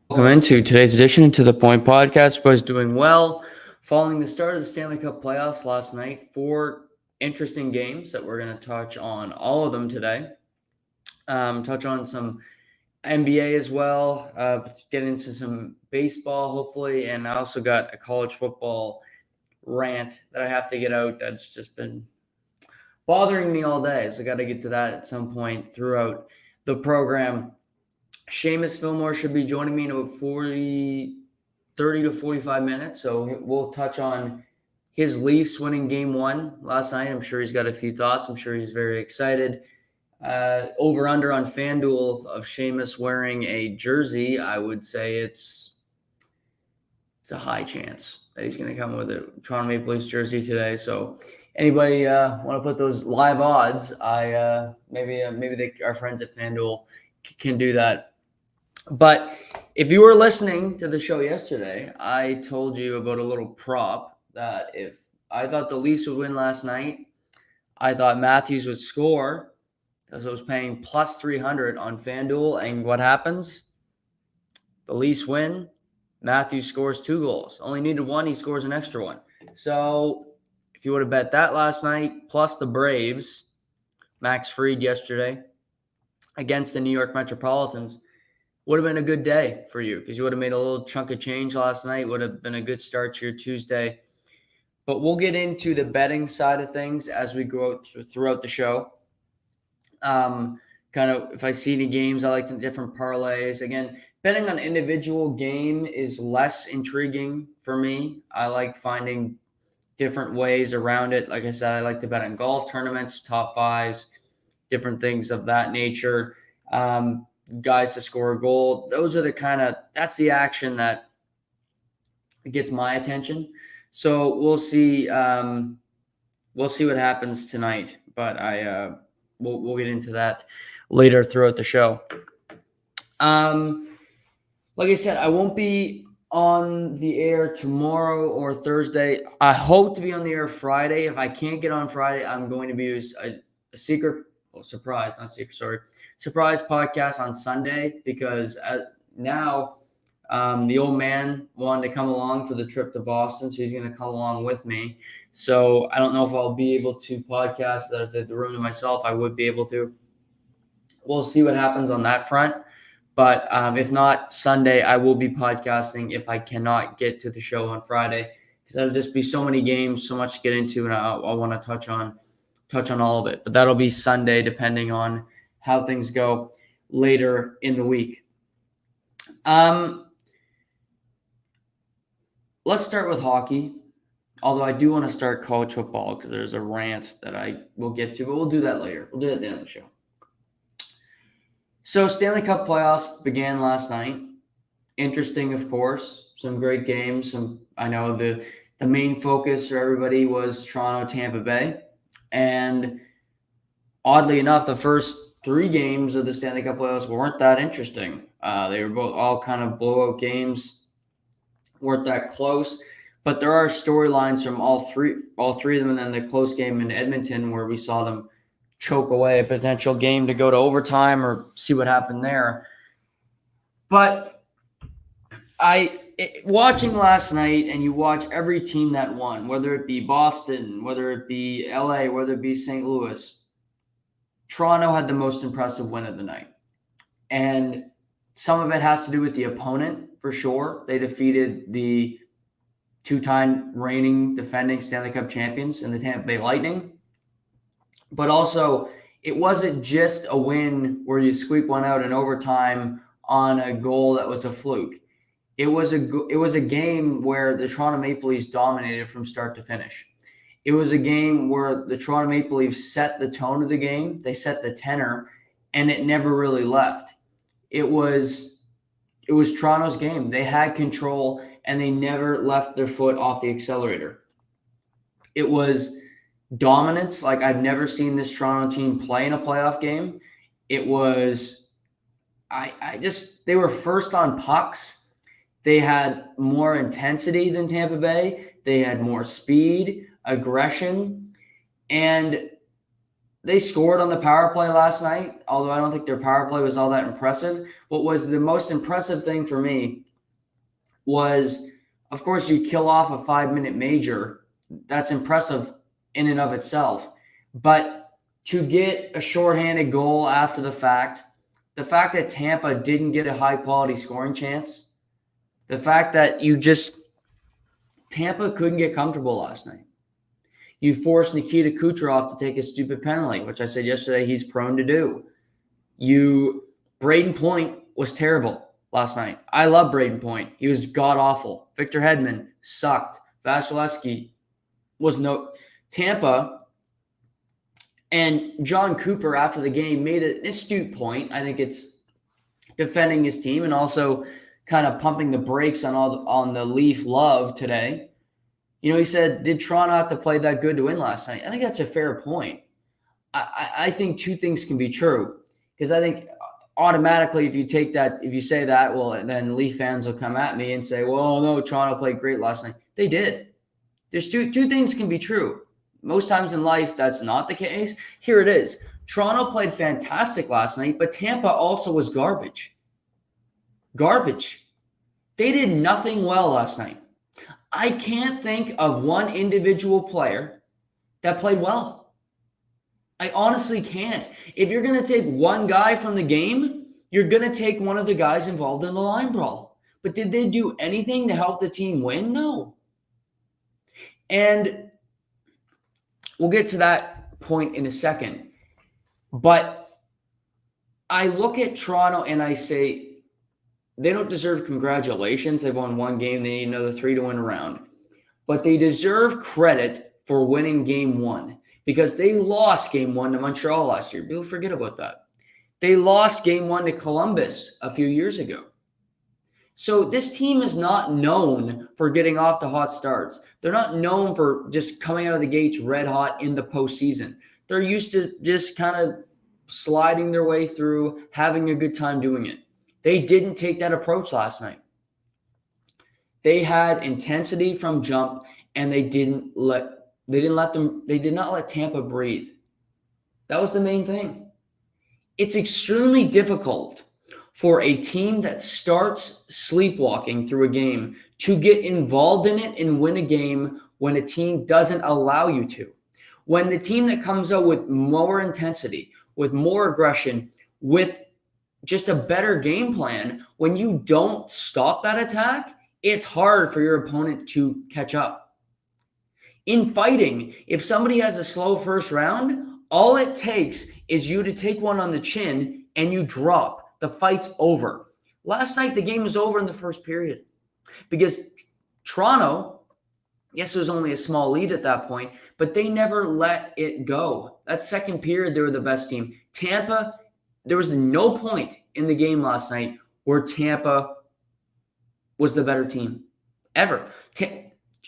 Welcome into today's edition to the Point Podcast. Boys doing well following the start of the Stanley Cup playoffs last night. 4 interesting games that we're going to touch on all of them today. Touch on some NBA as well. Get into some baseball hopefully, and I also got a college football rant that I have to get out. That's just been bothering me all day, so I got to get to that at some point throughout the program. Shamus Fillmore should be joining me in about 30 to 45 minutes. So we'll touch on his Leafs winning game 1 last night. I'm sure he's got a few thoughts. I'm sure he's very excited. Over under on FanDuel of Shamus wearing a jersey, I would say it's a high chance that he's going to come with a Toronto Maple Leafs jersey today. So anybody want to put those live odds? Maybe our friends at FanDuel can do that. But if you were listening to the show yesterday, I told you about a little prop that if I thought the Leafs would win last night, I thought Matthews would score because I was paying plus 300 on FanDuel. And what happens? The Leafs win. Matthews scores 2 goals. Only needed 1. He scores an extra 1. So if you would have bet that last night, plus the Braves, Max Fried yesterday against the New York Metropolitans, would have been a good day for you because you would have made a little chunk of change last night. Would have been a good start to your Tuesday. But we'll get into the betting side of things as we go throughout the show. Kind of if I see any games, I like the different parlays. Again, betting on individual game is less intriguing for me. I like finding different ways around it. Like I said, I like to bet on golf tournaments, top fives, different things of that nature. Guys to score a goal. Those are that's the action that gets my attention. So we'll see. We'll see what happens tonight, but we'll get into that later throughout the show. Like I said, I won't be on the air tomorrow or Thursday. I hope to be on the air Friday. If I can't get on Friday, I'm going to be a surprise podcast on Sunday because now the old man wanted to come along for the trip to Boston, so he's going to come along with me. So I don't know if I'll be able to podcast that. If I had the room to myself, I would be able to. We'll see what happens on that front. But if not, Sunday I will be podcasting if I cannot get to the show on Friday because there'll just be so many games, so much to get into, and I want to touch on all of it. But that'll be Sunday depending on how things go later in the week. Let's start with hockey, although I do want to start college football because there's a rant that I will get to, but we'll do that later. We'll do it at the end of the show. So Stanley Cup playoffs began last night. Interesting, of course. Some great games. I know the main focus for everybody was Toronto, Tampa Bay. And oddly enough, the first 3 games of the Stanley Cup playoffs weren't that interesting. They were both all kind of blowout games, weren't that close. But there are storylines from all three of them, and then the close game in Edmonton where we saw them choke away a potential game to go to overtime or see what happened there. But watching last night, and you watch every team that won, whether it be Boston, whether it be LA, whether it be St. Louis, Toronto had the most impressive win of the night. And some of it has to do with the opponent, for sure. They defeated the 2-time reigning defending Stanley Cup champions in the Tampa Bay Lightning. But also, it wasn't just a win where you squeak one out in overtime on a goal that was a fluke. It was a game where the Toronto Maple Leafs dominated from start to finish. It was a game where the Toronto Maple Leafs set the tone of the game. They set the tenor, and it never really left. It was Toronto's game. They had control, and they never left their foot off the accelerator. It was dominance like I've never seen this Toronto team play in a playoff game. It was they were first on pucks. They had more intensity than Tampa Bay. They had more speed, aggression, and They scored on the power play last night, although I don't think their power play was all that impressive. What was the most impressive thing for me was, of course, you kill off a 5-minute major. That's impressive in and of itself. But to get a shorthanded goal after the fact that Tampa didn't get a high-quality scoring chance, the fact that Tampa couldn't get comfortable last night. You forced Nikita Kucherov to take a stupid penalty, which I said yesterday he's prone to do. Braden Point was terrible last night. I love Braden Point. He was god-awful. Victor Hedman sucked. Vasilevsky was no... Tampa and John Cooper after the game made an astute point. I think it's defending his team and also kind of pumping the brakes on the Leaf love today. He said, did Toronto have to play that good to win last night? I think that's a fair point. I think two things can be true, because I think automatically if you say that, well, then Leaf fans will come at me and say, well, no, Toronto played great last night. They did. There's two things can be true. Most times in life, that's not the case. Here it is. Toronto played fantastic last night, but Tampa also was garbage. Garbage. They did nothing well last night. I can't think of one individual player that played well. I honestly can't. If you're going to take one guy from the game, you're going to take one of the guys involved in the line brawl. But did they do anything to help the team win? No. And we'll get to that point in a second. But I look at Toronto and I say, they don't deserve congratulations. They've won one game. They need another 3 to win a round. But they deserve credit for winning game 1, because they lost game 1 to Montreal last year. People forget about that. They lost game 1 to Columbus a few years ago. So this team is not known for getting off to hot starts. They're not known for just coming out of the gates red hot in the postseason. They're used to just kind of sliding their way through, having a good time doing it. They didn't take that approach last night. They had intensity from jump, and they did not let Tampa breathe. That was the main thing. It's extremely difficult for a team that starts sleepwalking through a game to get involved in it and win a game when a team doesn't allow you to. When the team that comes out with more intensity, with more aggression, with just a better game plan, when you don't stop that attack, it's hard for your opponent to catch up. In fighting, if somebody has a slow first round, all it takes is you to take one on the chin and you drop. The fight's over. Last night, the game was over in the first period because Toronto, yes, it was only a small lead at that point, but they never let it go. That second period, they were the best team. Tampa, there was no point in the game last night where Tampa was the better team ever.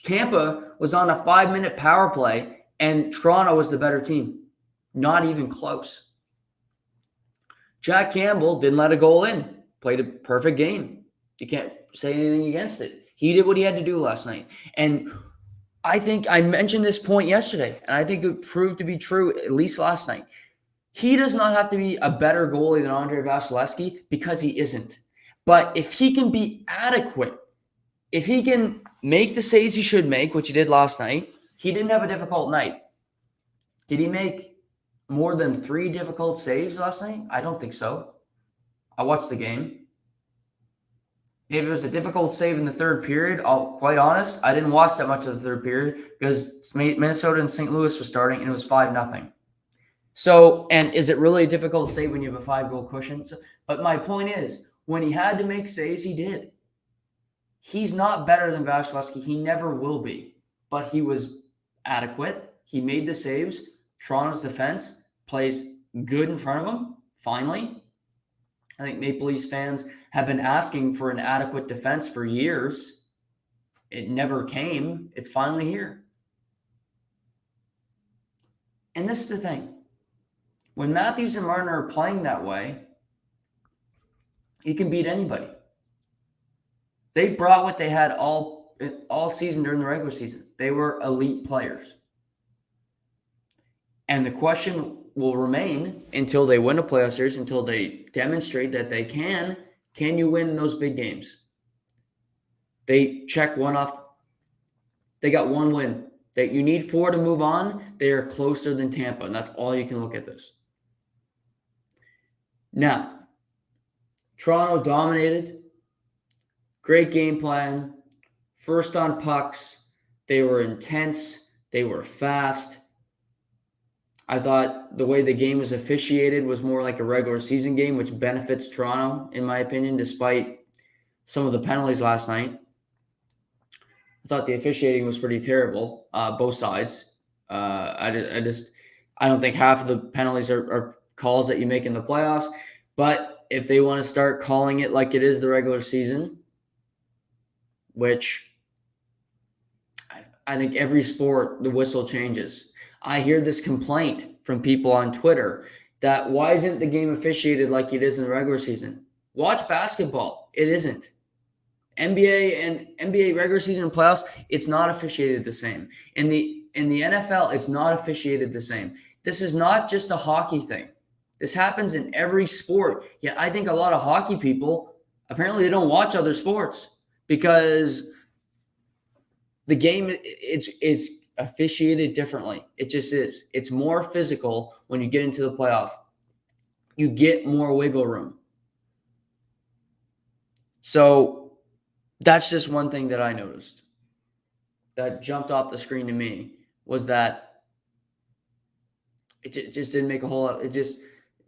Tampa was on a 5-minute power play, and Toronto was the better team. Not even close. Jack Campbell didn't let a goal in. Played a perfect game. You can't say anything against it. He did what he had to do last night. And I think I mentioned this point yesterday, and I think it proved to be true at least last night. He does not have to be a better goalie than Andrei Vasilevsky, because he isn't. But if he can be adequate, if he can make the saves he should make, which he did last night, he didn't have a difficult night. Did he make more than 3 difficult saves last night? I don't think so. I watched the game. If it was a difficult save in the third period, I'll quite honest, I didn't watch that much of the third period because Minnesota and St. Louis was starting and it was 5-0. So, and is it really a difficult save when you have a 5-goal cushion? But my point is, when he had to make saves, he did. He's not better than Vasilevsky. He never will be. But he was adequate. He made the saves. Toronto's defense plays good in front of him, finally. I think Maple Leafs fans have been asking for an adequate defense for years. It never came. It's finally here. And this is the thing. When Matthews and Martin are playing that way, he can beat anybody. They brought what they had all season during the regular season. They were elite players. And the question will remain until they win a playoff series, until they demonstrate that they can. Can you win those big games? They check one off. They got one win. You need 4 to move on. They are closer than Tampa, and that's all you can look at this. Now, Toronto dominated. Great game plan. First on pucks. They were intense. They were fast. I thought the way the game was officiated was more like a regular season game, which benefits Toronto, in my opinion, despite some of the penalties last night. I thought the officiating was pretty terrible, both sides. I don't think half of the penalties are calls that you make in the playoffs. But if they want to start calling it like it is the regular season, which I think every sport, the whistle changes. I hear this complaint from people on Twitter that why isn't the game officiated like it is in the regular season? Watch basketball. It isn't. NBA regular season and playoffs, it's not officiated the same. In the NFL, it's not officiated the same. This is not just a hockey thing. This happens in every sport. Yeah, I think a lot of hockey people, apparently they don't watch other sports because the game, it's officiated differently. It just is. It's more physical when you get into the playoffs. You get more wiggle room. So that's just one thing that I noticed that jumped off the screen to me was that it just didn't make a whole lot.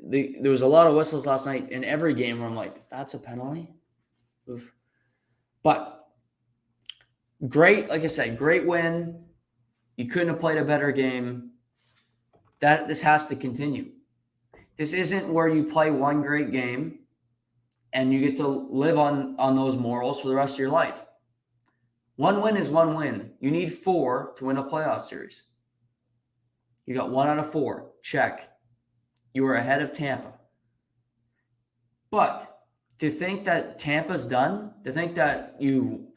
There was a lot of whistles last night in every game where I'm like, that's a penalty. Oof. But great, like I said, great win. You couldn't have played a better game. This has to continue. This isn't where you play one great game and you get to live on those morals for the rest of your life. One win is one win. You need 4 to win a playoff series. You got 1 out of 4. Check. You are ahead of Tampa. But to think that Tampa's done, to think that you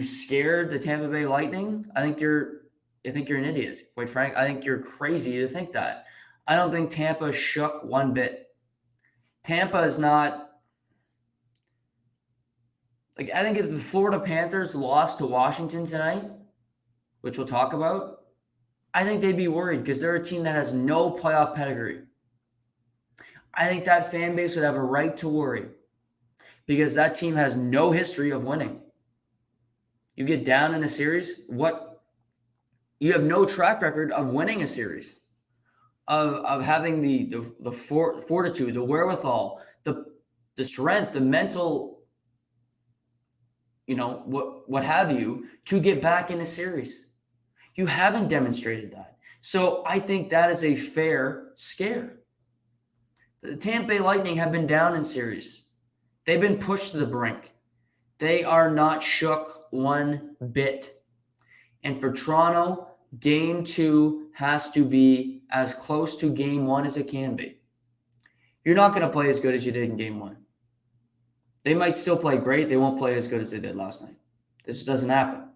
scared the Tampa Bay Lightning, I think you're an idiot, quite frank. I think you're crazy to think that. I don't think Tampa shook one bit. Tampa is not like, I think if the Florida Panthers lost to Washington tonight, which we'll talk about, I think they'd be worried because they're a team that has no playoff pedigree. I think that fan base would have a right to worry because that team has no history of winning. You get down in a series, you have no track record of winning a series, of having the fortitude, the wherewithal, the strength, the mental, what have you, to get back in a series. You haven't demonstrated that. So I think that is a fair scare. The Tampa Bay Lightning have been down in series. They've been pushed to the brink. They are not shook one bit. And for Toronto, Game 2 has to be as close to Game 1 as it can be. You're not going to play as good as you did in Game 1. They might still play great. They won't play as good as they did last night. This doesn't happen.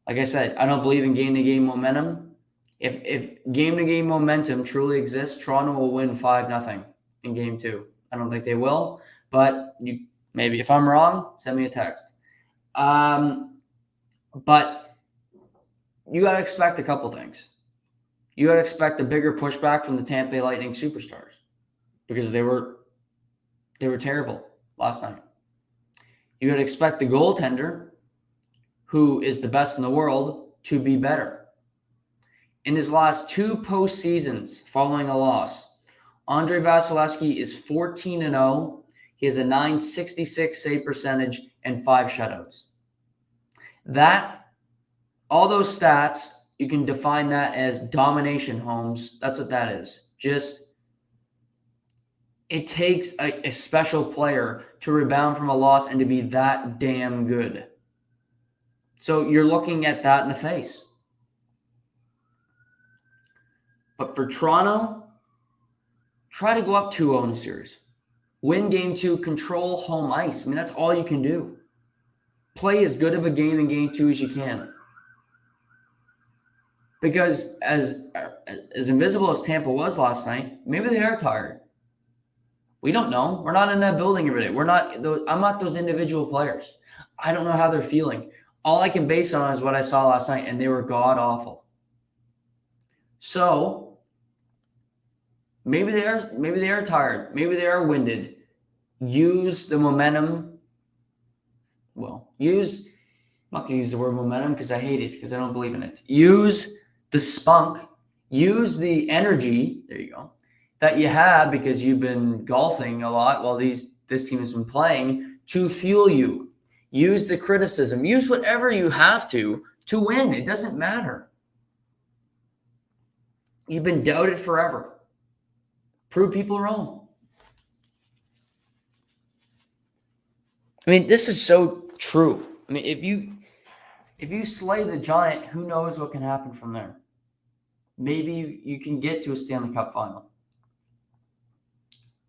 Like I said, I don't believe in game-to-game momentum. If game-to-game momentum truly exists, Toronto will win 5-0 in Game 2. I don't think they will, but maybe if I'm wrong, send me a text. But you got to expect a couple things. You got to expect a bigger pushback from the Tampa Bay Lightning superstars because they were terrible last night. You got to expect the goaltender, who is the best in the world, to be better. In his last 2 postseasons following a loss, Andrei Vasilevskiy is 14-0. He has a .966 save percentage and 5 shutouts. All those stats, you can define that as domination, Holmes. That's what that is. It takes a special player to rebound from a loss and to be that damn good. So you're looking at that in the face. But for Toronto, try to go up 2-0 in the series. Win Game 2, control home ice. I mean, that's all you can do. Play as good of a game in Game 2 as you can. Because as invisible as Tampa was last night, maybe they are tired. We don't know. We're not in that building every day. I'm not those individual players. I don't know how they're feeling. All I can base on is what I saw last night, and they were god awful. So maybe they are tired. Maybe they are winded. Use the momentum. Well, I'm not going to use the word momentum because I hate it, because I don't believe in it. Use the spunk. Use the energy. There you go. That you have because you've been golfing a lot while this team has been playing to fuel you. Use the criticism. Use whatever you have to win. It doesn't matter. You've been doubted forever. Prove people wrong. I mean, this is so true. I mean, if you slay the Giant, who knows what can happen from there? Maybe you can get to a Stanley Cup final.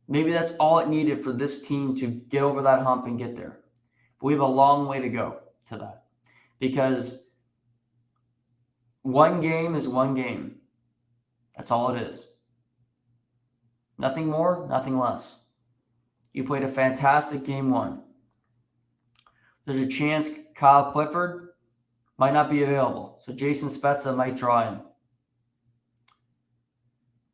Maybe that's all it needed for this team to get over that hump and get there. But we have a long way to go to that, because one game is one game. That's all it is. Nothing more, nothing less. You played a fantastic game one. There's a chance Kyle Clifford might not be available, so Jason Spezza might draw in.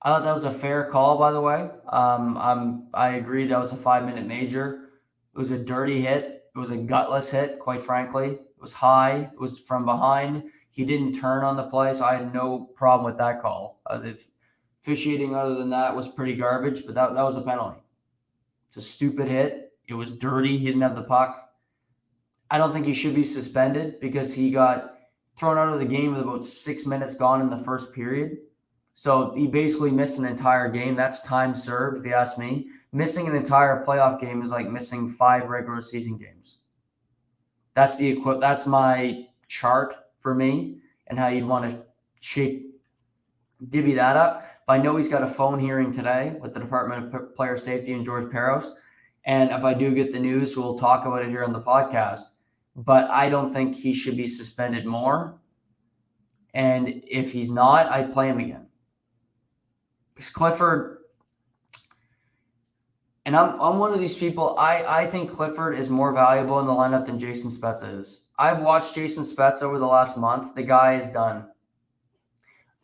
I thought that was a fair call, by the way. I agreed that was a 5-minute major. It was a dirty hit. It was a gutless hit, quite frankly. It was high. It was from behind. He didn't turn on the play, so I had no problem with that call. The officiating other than that was pretty garbage, but that was a penalty. It's a stupid hit. It was dirty. He didn't have the puck. I don't think he should be suspended because he got thrown out of the game with about 6 minutes gone in the first period. So he basically missed an entire game. That's time served, if you ask me. Missing an entire playoff game is like missing 5 regular season games. That's my chart for me, and how you'd want to divvy that up. But I know he's got a phone hearing today with the Department of Player Safety and George Perros. And if I do get the news, we'll talk about it here on the podcast. But I don't think he should be suspended more. And if he's not, I'd play him again. Because Clifford, and I'm one of these people, I think Clifford is more valuable in the lineup than Jason Spezza is. I've watched Jason Spezza over the last month. The guy is done.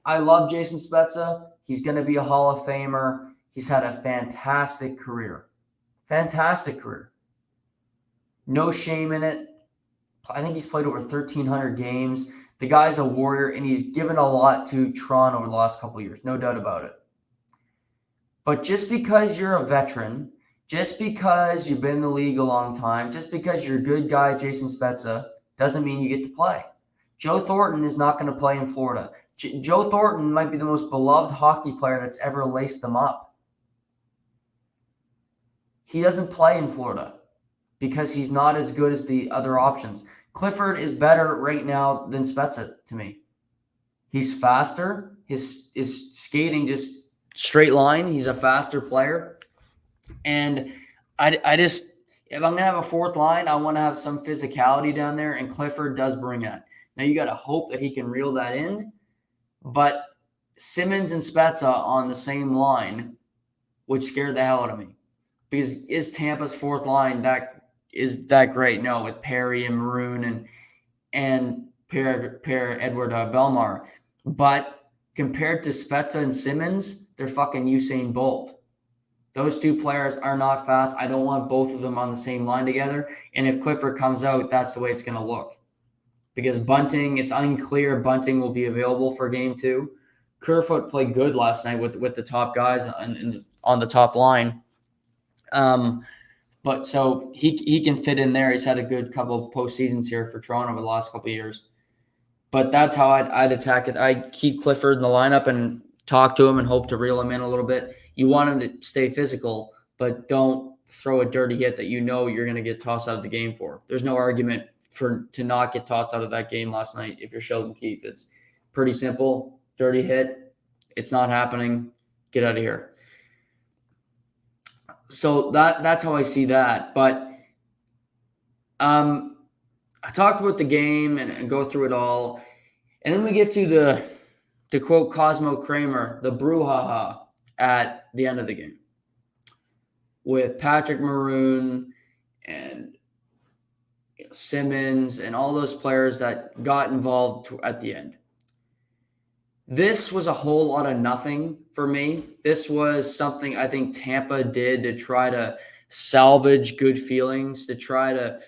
I love Jason Spezza. He's going to be a Hall of Famer. He's had a fantastic career. Fantastic career. No shame in it. I think he's played over 1,300 games. The guy's a warrior, and he's given a lot to Toronto over the last couple of years. No doubt about it. But just because you're a veteran, just because you've been in the league a long time, just because you're a good guy, Jason Spezza, doesn't mean you get to play. Joe Thornton is not going to play in Florida. Joe Thornton might be the most beloved hockey player that's ever laced them up. He doesn't play in Florida because he's not as good as the other options. Clifford is better right now than Spezza to me. He's faster. His skating just straight line. He's a faster player. And I just, if I'm going to have a fourth line, I want to have some physicality down there, and Clifford does bring that. Now, you got to hope that he can reel that in, but Simmons and Spezza on the same line would scare the hell out of me. Because is Tampa's fourth line that great? No, with Perry and Maroon and Pierre-Edouard Bellemare. But compared to Spezza and Simmons, they're fucking Usain Bolt. Those two players are not fast. I don't want both of them on the same line together. And if Clifford comes out, that's the way it's going to look. Because Bunting, it's unclear Bunting will be available for game 2. Kerfoot played good last night with the top guys on the top line. But so he can fit in there. He's had a good couple of postseasons here for Toronto over the last couple of years. But that's how I'd attack it. I'd keep Clifford in the lineup and talk to him and hope to reel him in a little bit. You want him to stay physical, but don't throw a dirty hit that you know you're going to get tossed out of the game for. There's no argument to not get tossed out of that game last night if you're Sheldon Keefe. It's pretty simple. Dirty hit. It's not happening. Get out of here. So that's how I see that. But I talked about the game and go through it all. And then we get to To quote Cosmo Kramer, the brouhaha at the end of the game with Patrick Maroon and Simmons and all those players that got involved at the end. This was a whole lot of nothing for me. This was something I think Tampa did to try to salvage good feelings, to try to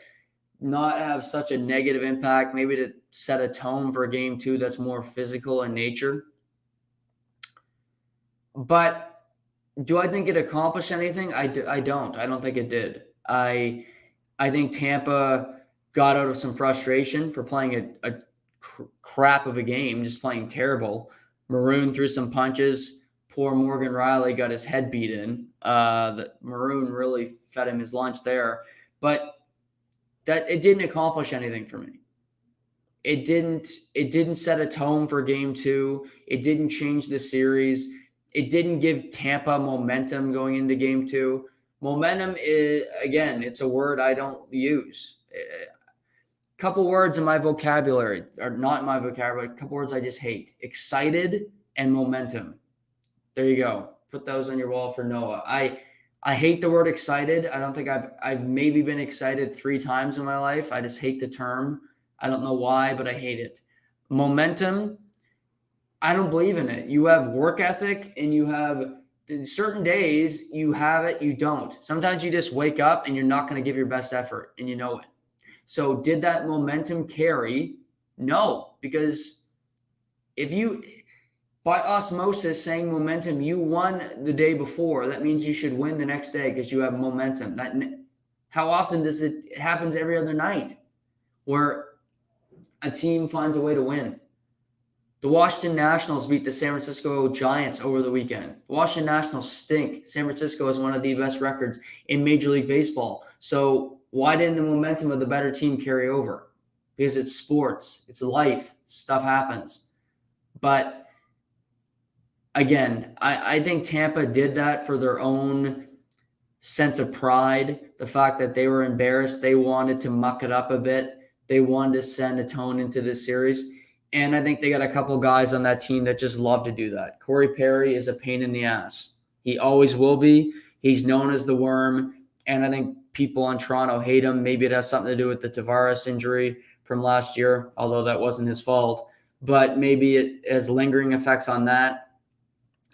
not have such a negative impact, maybe to set a tone for game 2 that's more physical in nature. But do I think it accomplished anything? I don't. I don't think it did. I think Tampa got out of some frustration for playing a crap of a game, just playing terrible. Maroon threw some punches. Poor Morgan Riley got his head beat in. Maroon really fed him his lunch there. But that it didn't accomplish anything for me. It didn't set a tone for game 2. It didn't change the series. It didn't give Tampa momentum going into game 2. Momentum is, again, it's a word I don't use. A couple words in my vocabulary, or not in my vocabulary, a couple words I just hate. Excited and momentum. There you go. Put those on your wall for Noah. I hate the word excited. I don't think I've maybe been excited 3 times in my life. I just hate the term. I don't know why, but I hate it. Momentum, I don't believe in it. You have work ethic, and you have certain days you have it, you don't. Sometimes you just wake up and you're not going to give your best effort, and you know it. So did that momentum carry? No, because if you, by osmosis, saying momentum, you won the day before, that means you should win the next day because you have momentum. How often does it happens every other night where a team finds a way to win? The Washington Nationals beat the San Francisco Giants over the weekend. The Washington Nationals stink. San Francisco has one of the best records in Major League Baseball. So why didn't the momentum of the better team carry over? Because it's sports. It's life. Stuff happens. But again, I think Tampa did that for their own sense of pride. The fact that they were embarrassed. They wanted to muck it up a bit. They wanted to send a tone into this series. And I think they got a couple guys on that team that just love to do that. Corey Perry is a pain in the ass. He always will be. He's known as the worm. And I think people in Toronto hate him. Maybe it has something to do with the Tavares injury from last year, although that wasn't his fault. But maybe it has lingering effects on that.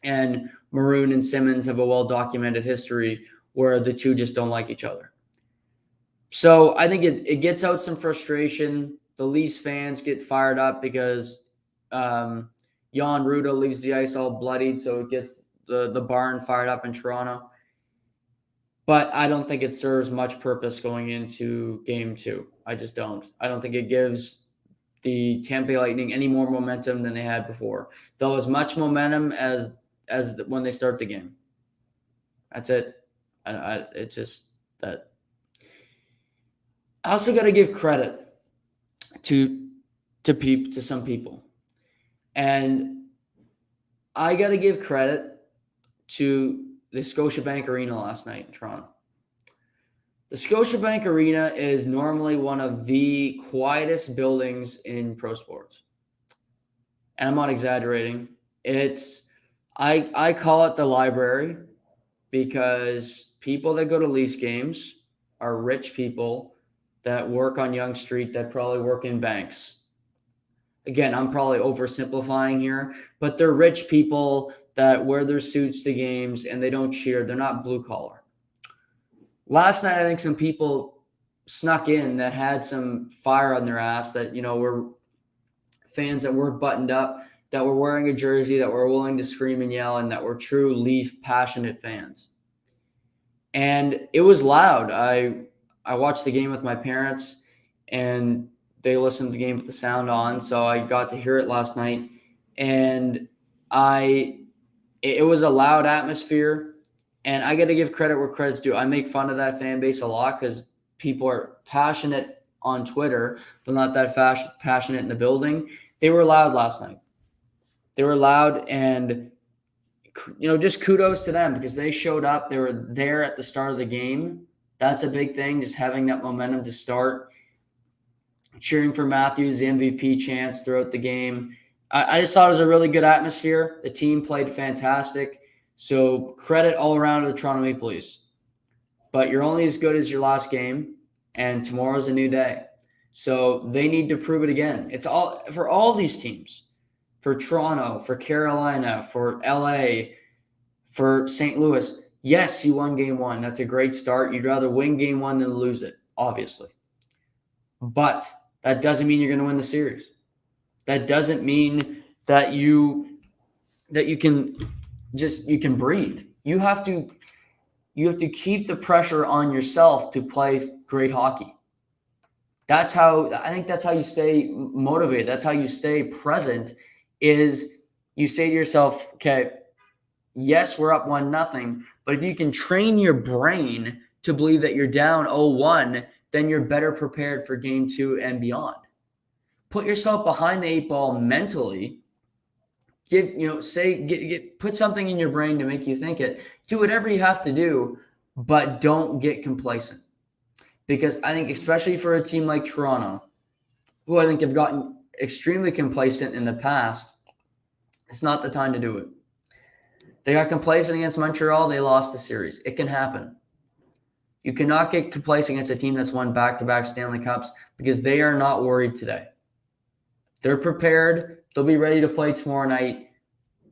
And Maroon and Simmons have a well-documented history where the two just don't like each other. So I think it gets out some frustration. The Leafs fans get fired up because Jan Ruda leaves the ice all bloodied, so it gets the barn fired up in Toronto. But I don't think it serves much purpose going into game 2. I just don't. I don't think it gives the Tampa Bay Lightning any more momentum than they had before. Though as much momentum as when they start the game. That's it. It's just that. I also got to give credit to some people. And I got to give credit to the Scotiabank Arena last night in Toronto. The Scotiabank Arena is normally one of the quietest buildings in pro sports. And I'm not exaggerating. I call it the library because people that go to Leafs games are rich people that work on Yonge Street that probably work in banks. Again, I'm probably oversimplifying here, but they're rich people that wear their suits to games and they don't cheer. They're not blue collar. Last night, I think some people snuck in that had some fire on their ass that, were fans that weren't buttoned up, that were wearing a jersey, that were willing to scream and yell, and that were true Leaf passionate fans. And it was loud. I watched the game with my parents, and they listened to the game with the sound on, so I got to hear it last night. And it was a loud atmosphere, and I got to give credit where credit's due. I make fun of that fan base a lot because people are passionate on Twitter, but not that passionate in the building. They were loud last night. They were loud, and just kudos to them because they showed up. They were there at the start of the game. That's a big thing, just having that momentum to start. Cheering for Matthews, the MVP chants throughout the game. I just thought it was a really good atmosphere. The team played fantastic. So credit all around to the Toronto Maple Leafs. But you're only as good as your last game, and tomorrow's a new day. So they need to prove it again. It's all for all these teams, for Toronto, for Carolina, for LA, for St. Louis. Yes, you won game one. That's a great start. You'd rather win game one than lose it, obviously. But that doesn't mean you're going to win the series. That doesn't mean that you can breathe. You have to keep the pressure on yourself to play great hockey. I think that's how you stay motivated. That's how you stay present, is you say to yourself, okay, yes, we're up 1-0, but if you can train your brain to believe that you're down 0-1, then you're better prepared for game 2 and beyond. Put yourself behind the 8 ball mentally. Put something in your brain to make you think it. Do whatever you have to do, but don't get complacent. Because I think, especially for a team like Toronto, who I think have gotten extremely complacent in the past, it's not the time to do it. They got complacent against Montreal. They lost the series. It can happen. You cannot get complacent against a team that's won back-to-back Stanley Cups, because they are not worried today. They're prepared. They'll be ready to play tomorrow night.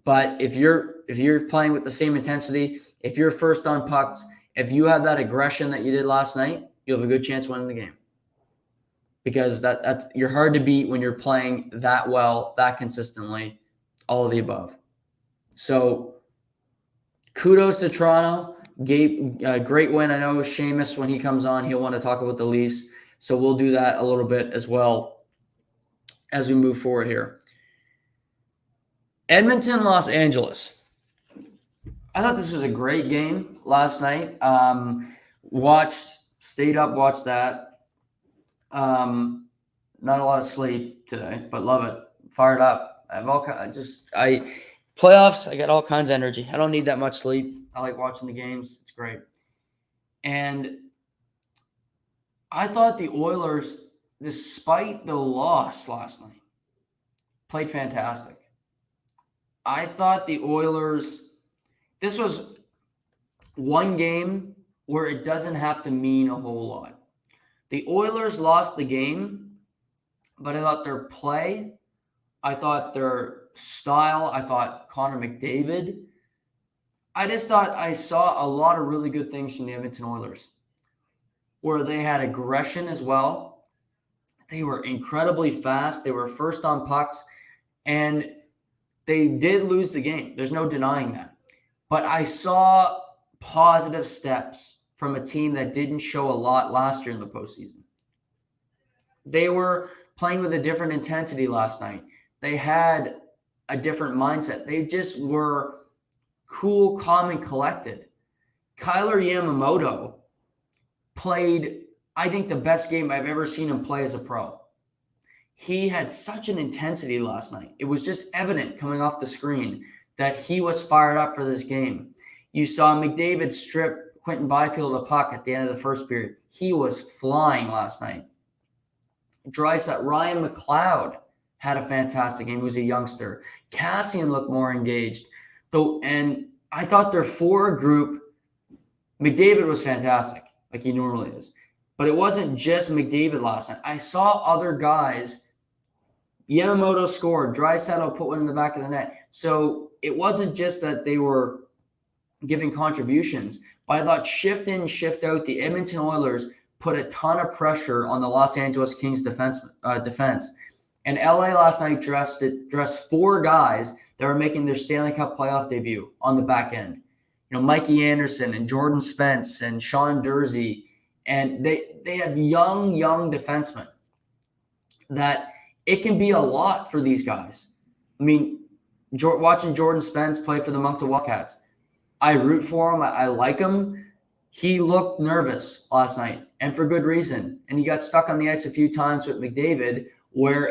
But if you're playing with the same intensity, if you're first on pucks, if you have that aggression that you did last night, you have a good chance of winning the game. Because you're hard to beat when you're playing that well, that consistently, all of the above. So kudos to Toronto. Great win. I know Shamus, when he comes on, he'll want to talk about the Leafs. So we'll do that a little bit as well as we move forward here. Edmonton, Los Angeles. I thought this was a great game last night. Stayed up, watched that. Not a lot of sleep today, but love it. Fired up. Playoffs, I got all kinds of energy. I don't need that much sleep. I like watching the games. It's great. And I thought the Oilers, despite the loss last night, played fantastic. I thought the Oilers, this was one game where it doesn't have to mean a whole lot. The Oilers lost the game, but I thought their play, I thought their style, I thought Connor McDavid, I just thought I saw a lot of really good things from the Edmonton Oilers, where they had aggression as well. They were incredibly fast. They were first on pucks, and they did lose the game. There's no denying that. But I saw positive steps from a team that didn't show a lot last year in the postseason. They were playing with a different intensity last night. They had a different mindset. They just were cool, calm, and collected. Kyler Yamamoto played, I think, the best game I've ever seen him play as a pro. He had such an intensity last night. It was just evident coming off the screen that he was fired up for this game. You saw McDavid strip Quentin Byfield a puck at the end of the first period. He was flying last night. Ryan Mcleod had a fantastic game. He was a youngster. Cassian looked more engaged. And I thought their forward group, McDavid was fantastic, like he normally is. But it wasn't just McDavid last night. I saw other guys. Yamamoto scored. Draisaitl put one in the back of the net. So it wasn't just that they were giving contributions, but I thought shift in, shift out, the Edmonton Oilers put a ton of pressure on the Los Angeles Kings defense. And LA last night dressed 4 guys that were making their Stanley Cup playoff debut on the back end. Mikey Anderson and Jordan Spence and Sean Durzi. And they have young defensemen that it can be a lot for these guys. I mean, watching Jordan Spence play for the Moncton Wildcats, I root for him. I like him. He looked nervous last night, and for good reason. And he got stuck on the ice a few times with McDavid, where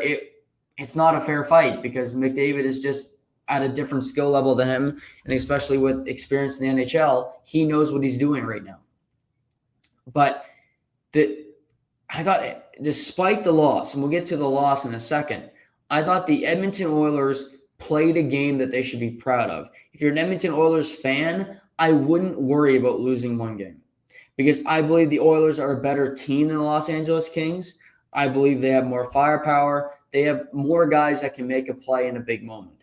it's not a fair fight, because McDavid is just at a different skill level than him, and especially with experience in the NHL, he knows what he's doing right now. But I thought, despite the loss, and we'll get to the loss in a second, I thought the Edmonton Oilers played a game that they should be proud of. If you're an Edmonton Oilers fan, I wouldn't worry about losing one game because I believe the Oilers are a better team than the Los Angeles Kings. I believe they have more firepower. They have more guys that can make a play in a big moment.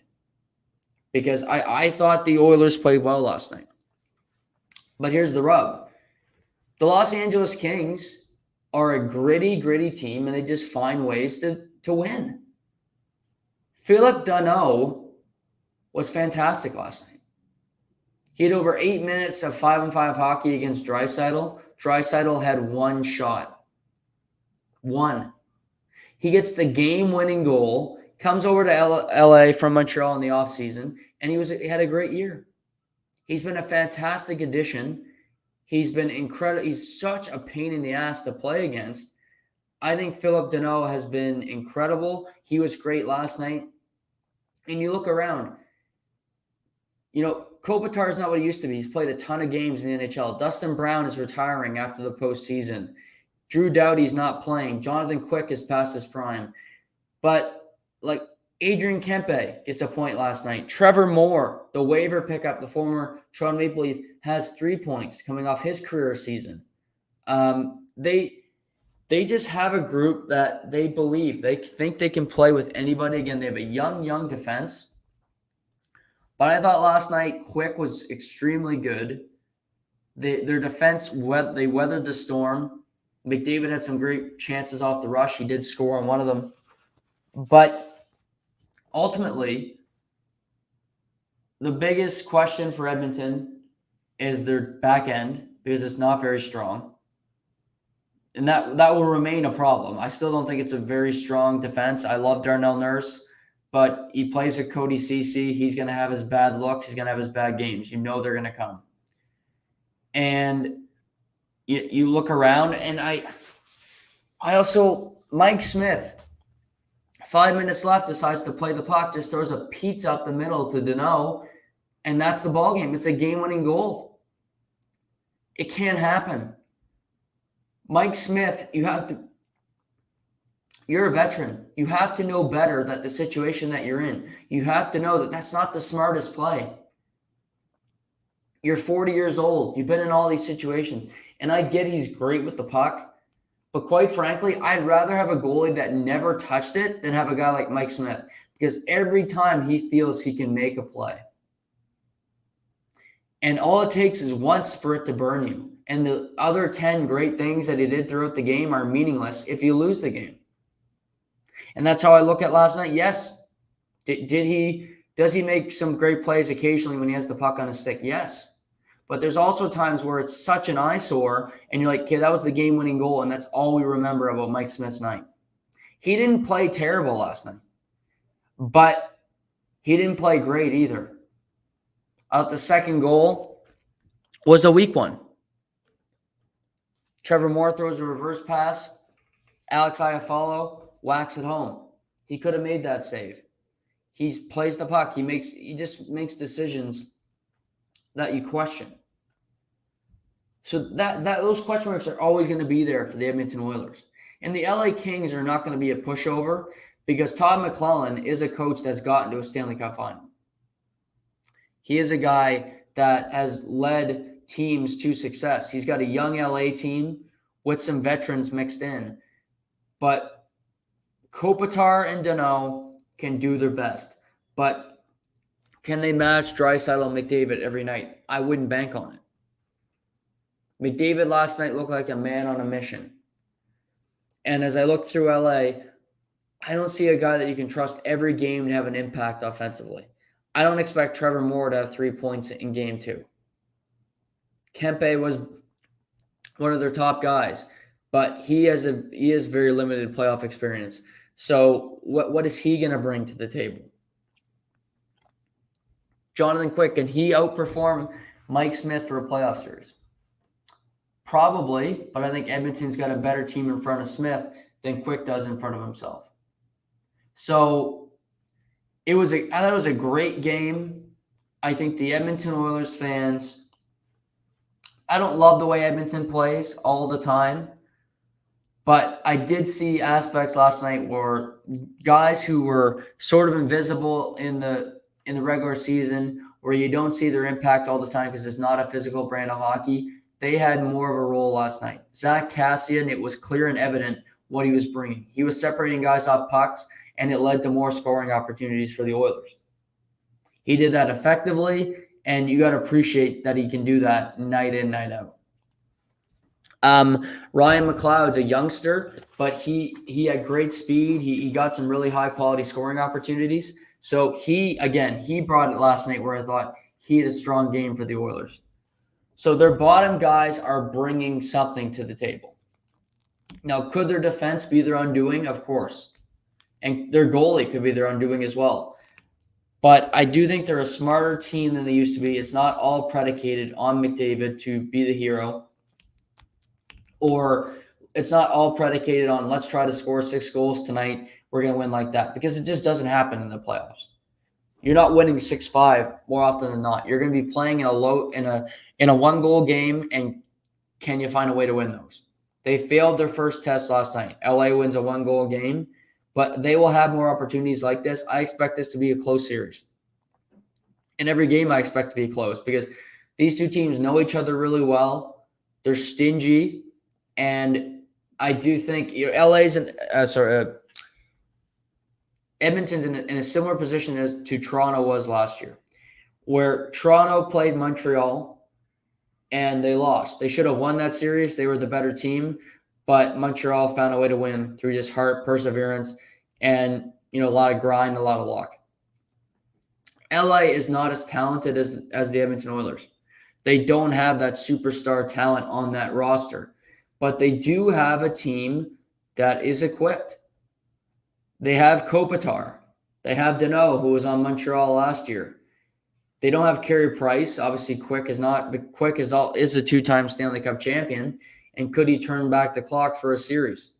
Because I thought the Oilers played well last night. But here's the rub. The Los Angeles Kings are a gritty team, and they just find ways to win. Philip Danault was fantastic last night. He had over 8 minutes of 5-on-5 hockey against Draisaitl. Draisaitl had one shot. One. He gets the game-winning goal, comes over to LA from Montreal in the offseason, and he had a great year. He's been a fantastic addition. He's been incredible. He's such a pain in the ass to play against. I think Philip Danault has been incredible. He was great last night. And you look around, Kopitar is not what he used to be. He's played a ton of games in the NHL. Dustin Brown is retiring after the postseason. Drew Doughty's not playing. Jonathan Quick is past his prime. But, Adrian Kempe gets a point last night. Trevor Moore, the waiver pickup, the former Toronto Maple Leaf, has 3 points coming off his career season. They just have a group that they believe. They think they can play with anybody. Again, they have a young defense. But I thought last night Quick was extremely good. Their defense, they weathered the storm. McDavid had some great chances off the rush. He did score on one of them. But ultimately, the biggest question for Edmonton is their back end because it's not very strong. And that will remain a problem. I still don't think it's a very strong defense. I love Darnell Nurse, but he plays with Cody Ceci. He's going to have his bad looks. He's going to have his bad games. They're going to come. And you look around, and I also, Mike Smith, 5 minutes left, decides to play the puck, just throws a pizza up the middle to Danault, and that's the ball game. It's a game-winning goal. It can't happen. Mike Smith, you're a veteran. You have to know better that the situation that you're in. You have to know that that's not the smartest play. You're 40 years old. You've been in all these situations. And I get he's great with the puck. But quite frankly, I'd rather have a goalie that never touched it than have a guy like Mike Smith. Because every time he feels he can make a play. And all it takes is once for it to burn you. And the other 10 great things that he did throughout the game are meaningless if you lose the game. And that's how I look at last night. Yes. Does he make some great plays occasionally when he has the puck on his stick? Yes. But there's also times where it's such an eyesore and you're like, okay, that was the game-winning goal, and that's all we remember about Mike Smith's night. He didn't play terrible last night, but he didn't play great either. The second goal was a weak one. Trevor Moore throws a reverse pass. Alex Iafallo whacks it home. He could have made that save. He plays the puck. He just makes decisions that you question. So those question marks are always going to be there for the Edmonton Oilers. And the LA Kings are not going to be a pushover because Todd McLellan is a coach that's gotten to a Stanley Cup final. He is a guy that has led teams to success. He's got a young LA team with some veterans mixed in. But Kopitar and Danault can do their best. But can they match Draisaitl and McDavid every night? I wouldn't bank on it. McDavid last night looked like a man on a mission. And as I look through LA, I don't see a guy that you can trust every game to have an impact offensively. I don't expect Trevor Moore to have 3 points in game 2. Kempe was one of their top guys, but he has very limited playoff experience. So what is he going to bring to the table? Jonathan Quick, can he outperform Mike Smith for a playoff series? Probably, but I think Edmonton's got a better team in front of Smith than Quick does in front of himself. So I thought it was a great game. I think the Edmonton Oilers fans, I don't love the way Edmonton plays all the time, But I did see aspects last night where guys who were sort of invisible in the regular season, where you don't see their impact all the time because it's not a physical brand of hockey, they had more of a role last night. Zach Kassian, it was clear and evident what he was bringing. He was separating guys off pucks, and it led to more scoring opportunities for the Oilers. He did that effectively, and you got to appreciate that he can do that night in, night out. Ryan Mcleod's a youngster, but he had great speed. He got some really high quality scoring opportunities. So he brought it last night where I thought he had a strong game for the Oilers. So their bottom guys are bringing something to the table. Now, could their defense be their undoing? Of course. And their goalie could be their undoing as well. But I do think they're a smarter team than they used to be. It's not all predicated on McDavid to be the hero. Or it's not all predicated on let's try to score 6 goals tonight. We're going to win like that, because it just doesn't happen in the playoffs. You're not winning 6-5 more often than not. You're going to be playing in a 1-goal game, and can you find a way to win those? They failed their first test last night. LA wins a 1-goal game, but they will have more opportunities like this. I expect this to be a close series. In every game, I expect to be close because these two teams know each other really well. They're stingy. And I do think Edmonton's in a similar position as to Toronto was last year, where Toronto played Montreal and they lost. They should have won that series. They were the better team, but Montreal found a way to win through just heart, perseverance, and a lot of grind, a lot of luck. LA is not as talented as the Edmonton Oilers. They don't have that superstar talent on that roster. But they do have a team that is equipped. They have Kopitar. They have Deneau, who was on Montreal last year. They don't have Carey Price. Obviously, Quick is a 2-time Stanley Cup champion. And could he turn back the clock for a series?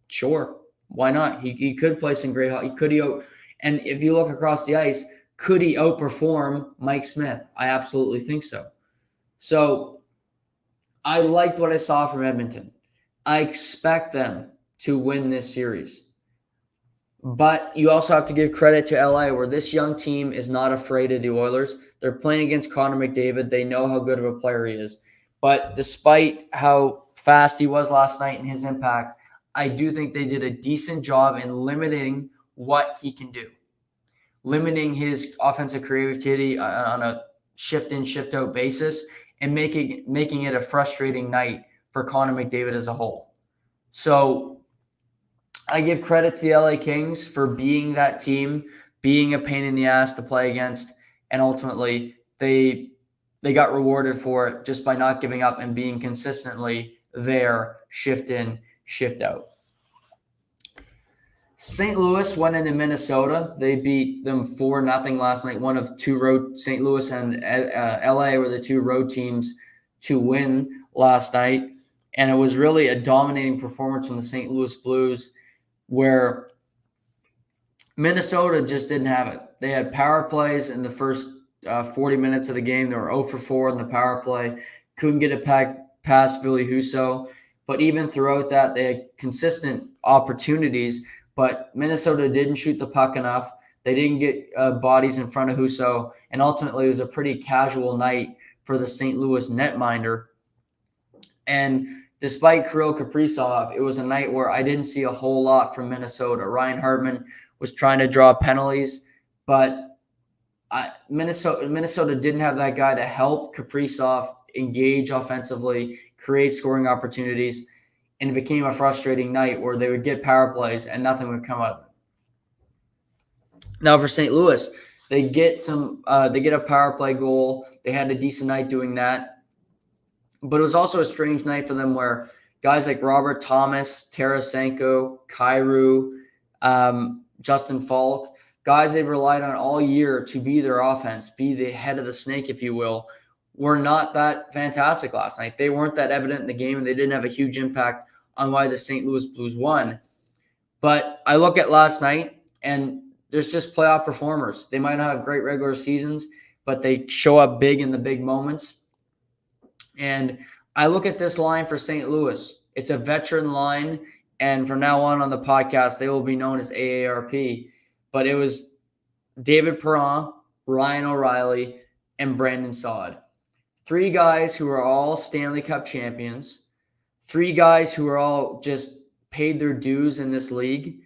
Sure. Why not? He could play some great hockey. And if you look across the ice, could he outperform Mike Smith? I absolutely think so. So I liked what I saw from Edmonton. I expect them to win this series. But you also have to give credit to LA, where this young team is not afraid of the Oilers. They're playing against Connor McDavid. They know how good of a player he is. But despite how fast he was last night and his impact, I do think they did a decent job in limiting what he can do. Limiting his offensive creativity on a shift-in, shift-out basis, and making it a frustrating night for Connor McDavid as a whole. So I give credit to the LA Kings for being that team, being a pain in the ass to play against, and ultimately they got rewarded for it just by not giving up and being consistently there, shift in, shift out. St. Louis went into Minnesota. They beat them 4-0 last night. One of two road, St. Louis and LA were the two road teams to win last night. And it was really a dominating performance from the St. Louis Blues, where Minnesota just didn't have it. They had power plays in the first 40 minutes of the game. They were 0 for 4 in the power play. Couldn't get it past Ville Husso. But even throughout that, they had consistent opportunities. But Minnesota didn't shoot the puck enough. They didn't get bodies in front of Husso. And ultimately, it was a pretty casual night for the St. Louis netminder. And despite Kirill Kaprizov, it was a night where I didn't see a whole lot from Minnesota. Ryan Hartman was trying to draw penalties, but Minnesota didn't have that guy to help Kaprizov engage offensively, create scoring opportunities, and it became a frustrating night where they would get power plays and nothing would come out of it. Now for St. Louis, they get a power play goal. They had a decent night doing that. But it was also a strange night for them where guys like Robert Thomas, Tarasenko, Kyrou, Justin Falk, guys they've relied on all year to be their offense, be the head of the snake, if you will, were not that fantastic last night. They weren't that evident in the game, and they didn't have a huge impact on why the St. Louis Blues won. But I look at last night, and there's just playoff performers. They might not have great regular seasons, but they show up big in the big moments. And I look at this line for St. Louis. It's a veteran line, and from now on the podcast, they will be known as AARP. But it was David Perron, Ryan O'Reilly, and Brandon Saad. 3 guys who are all Stanley Cup champions. 3 guys who are all just paid their dues in this league.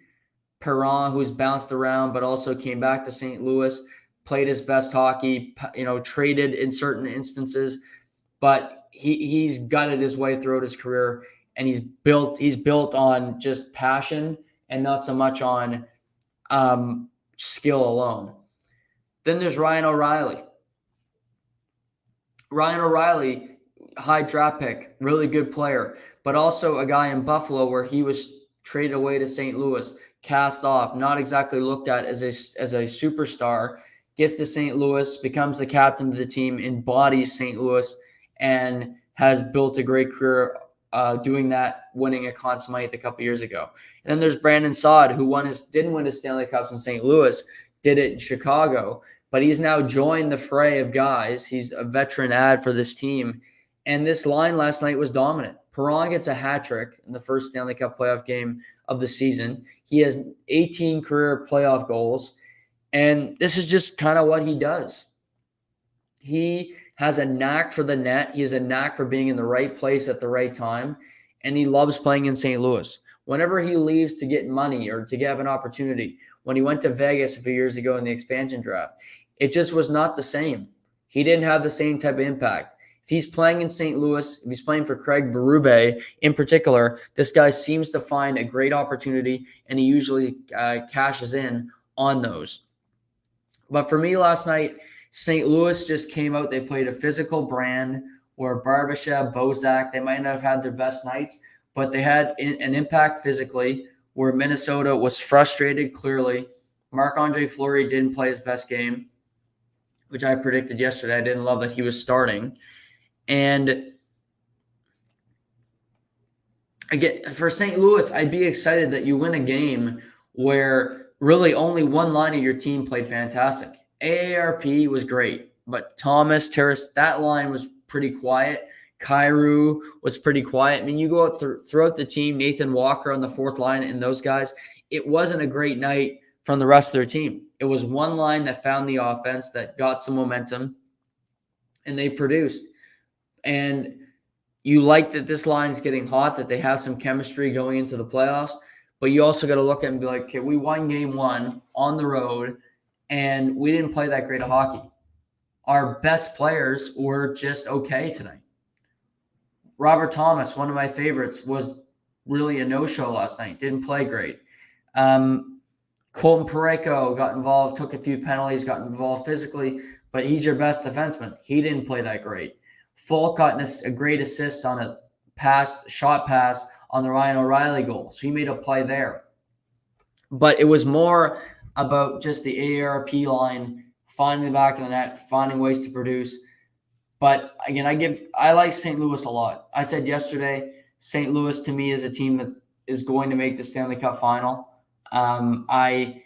Perron, who's bounced around but also came back to St. Louis, played his best hockey, traded in certain instances, but he's gutted his way throughout his career, and he's built on just passion and not so much on skill alone. Then there's Ryan O'Reilly. Ryan O'Reilly, high draft pick, really good player, but also a guy in Buffalo where he was traded away to St. Louis, cast off, not exactly looked at as a superstar, gets to St. Louis, becomes the captain of the team, embodies St. Louis, and has built a great career doing that, winning a Conn Smythe a couple years ago. And then there's Brandon Saad, who didn't win his Stanley Cups in St. Louis, did it in Chicago, but he's now joined the fray of guys. He's a veteran ad for this team. And this line last night was dominant. Perron gets a hat trick in the first Stanley Cup playoff game of the season. He has 18 career playoff goals. And this is just kind of what he does. He has a knack for the net. He has a knack for being in the right place at the right time. And he loves playing in St. Louis. Whenever he leaves to get money or to have an opportunity, when he went to Vegas a few years ago in the expansion draft, it just was not the same. He didn't have the same type of impact. If he's playing in St. Louis, if he's playing for Craig Berube in particular, this guy seems to find a great opportunity, and he usually cashes in on those. But for me last night, St. Louis just came out. They played a physical brand where Barbashev, Bozak, they might not have had their best nights, but they had an impact physically where Minnesota was frustrated, clearly. Marc-Andre Fleury didn't play his best game, which I predicted yesterday. I didn't love that he was starting. And again, for St. Louis, I'd be excited that you win a game where really only one line of your team played fantastic. AARP was great, but Thomas, Terrace, that line was pretty quiet. Kyrou was pretty quiet. I mean, you go out throughout the team, Nathan Walker on the fourth line and those guys, it wasn't a great night from the rest of their team. It was one line that found the offense, that got some momentum, and they produced. And you like that this line is getting hot, that they have some chemistry going into the playoffs, but you also got to look at it and be like, okay, we won game 1 on the road, and we didn't play that great of hockey. Our best players were just okay tonight. Robert Thomas, one of my favorites, was really a no-show last night. Didn't play great. Colton Parayko got involved, took a few penalties, got involved physically, but he's your best defenseman. He didn't play that great. Falk got a great assist on a shot pass on the Ryan O'Reilly goal, so he made a play there. But it was more about just the AARP line, finding the back of the net, finding ways to produce. But again, I like St. Louis a lot. I said yesterday, St. Louis to me is a team that is going to make the Stanley Cup final. I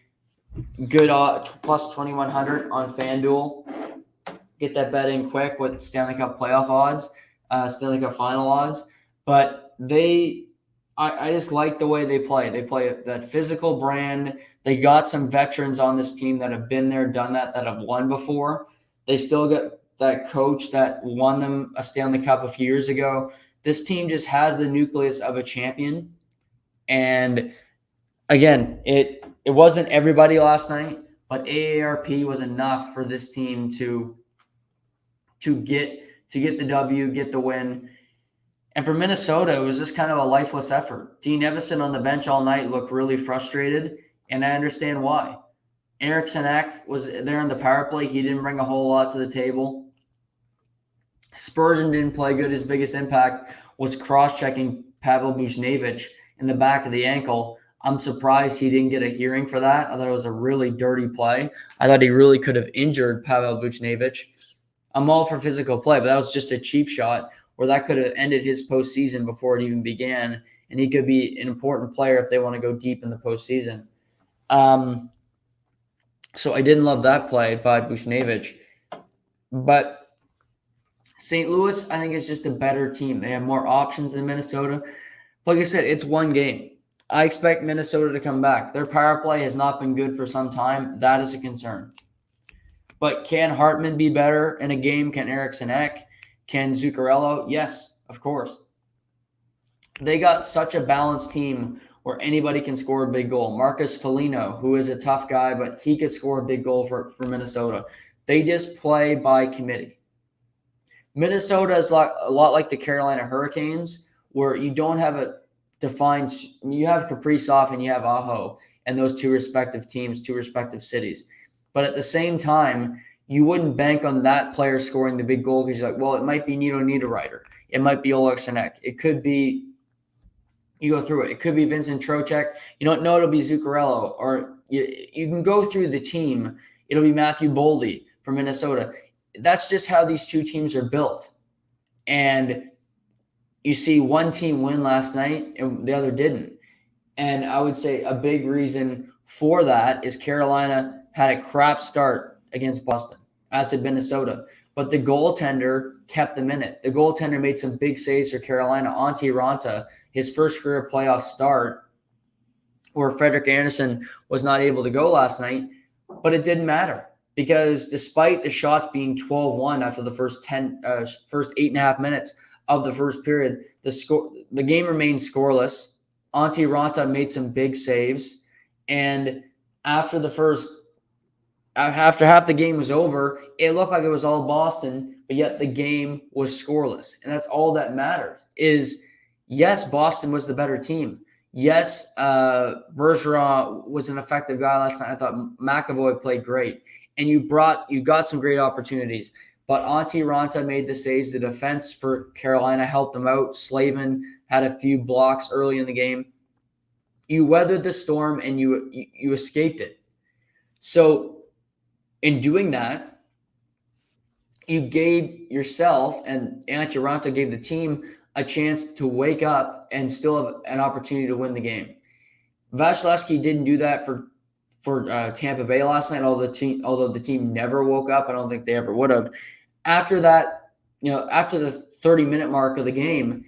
good plus 2,100 on FanDuel. Get that bet in quick with Stanley Cup playoff odds, Stanley Cup final odds. But I just like the way they play. They play that physical brand. They got some veterans on this team that have been there, done that have won before. They still got that coach that won them a Stanley Cup a few years ago. This team just has the nucleus of a champion. And again, it wasn't everybody last night, but AARP was enough for this team to get the W, get the win. And for Minnesota, it was just kind of a lifeless effort. Dean Evason on the bench all night looked really frustrated, and I understand why. Eric Sinek was there on the power play. He didn't bring a whole lot to the table. Spurgeon didn't play good. His biggest impact was cross-checking Pavel Buchnevich in the back of the ankle. I'm surprised he didn't get a hearing for that. I thought it was a really dirty play. I thought he really could have injured Pavel Buchnevich. I'm all for physical play, but that was just a cheap shot where that could have ended his postseason before it even began, and he could be an important player if they want to go deep in the postseason. So I didn't love that play by Buchnevich. But St. Louis, I think, is just a better team. They have more options than Minnesota. Like I said, it's one game. I expect Minnesota to come back. Their power play has not been good for some time. That is a concern. But can Hartman be better in a game? Can Eriksson Ek? Can Zuccarello? Yes, of course. They got such a balanced team where anybody can score a big goal. Marcus Foligno, who is a tough guy, but he could score a big goal for Minnesota. They just play by committee. Minnesota is a lot like the Carolina Hurricanes, where you don't have a defined. You have Kaprizov and you have Aho, and those two respective teams, two respective cities. But at the same time, you wouldn't bank on that player scoring the big goal because you're like, well, it might be Nino Niederreiter, it might be Eriksson Ek, it could be. You go through it. It could be Vincent Trocheck. You don't know it'll be Zuccarello, or you can go through the team. It'll be Matthew Boldy from Minnesota. That's just how these two teams are built. And you see one team win last night and the other didn't. And I would say a big reason for that is Carolina had a crap start against Boston, as did Minnesota. But the goaltender kept them in it. The goaltender made some big saves for Carolina. Antti Ranta, his first career playoff start, where Frederik Andersen was not able to go last night, but it didn't matter because despite the shots being 12-1 after the first 8.5 minutes of the first period, the game remained scoreless. Antti Ranta made some big saves, and after half the game was over, it looked like it was all Boston, but yet the game was scoreless, and that's all that matters. Yes, Boston was the better team. Yes, Bergeron was an effective guy last night. I thought McAvoy played great, and you got some great opportunities. But Antti Ranta made the saves. The defense for Carolina helped them out. Slavin had a few blocks early in the game. You weathered the storm and you escaped it. So in doing that, you gave yourself and Antti Ranta gave the team a chance to wake up and still have an opportunity to win the game. Vasilevsky didn't do that for Tampa Bay last night, although the team never woke up. I don't think they ever would have. After that, after the 30-minute mark of the game,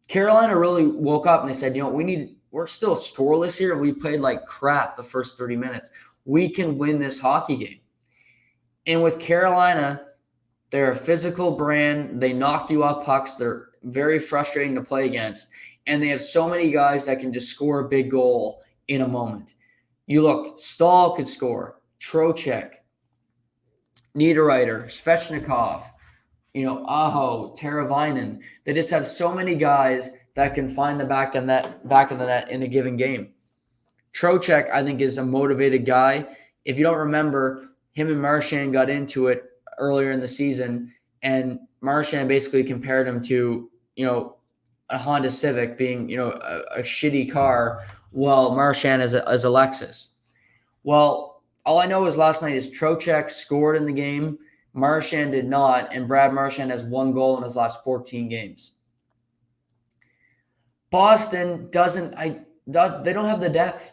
Carolina really woke up and they said, we're still scoreless here. We played like crap the first 30 minutes. We can win this hockey game. And with Carolina, they're a physical brand. They knock you off pucks. They're very frustrating to play against. And they have so many guys that can just score a big goal in a moment. You look, Stahl could score, Trocheck, Niederreiter, Svechnikov, Aho, Teravainen. They just have so many guys that can find the back of the net in a given game. Trocheck, I think, is a motivated guy. If you don't remember, him and Marchand got into it earlier in the season, and Marchand basically compared him to, a Honda Civic being, a shitty car, while Marchand is a Lexus. Well, all I know is last night is Trocheck scored in the game. Marchand did not, and Brad Marchand has 1 goal in his last 14 games. Boston they don't have the depth.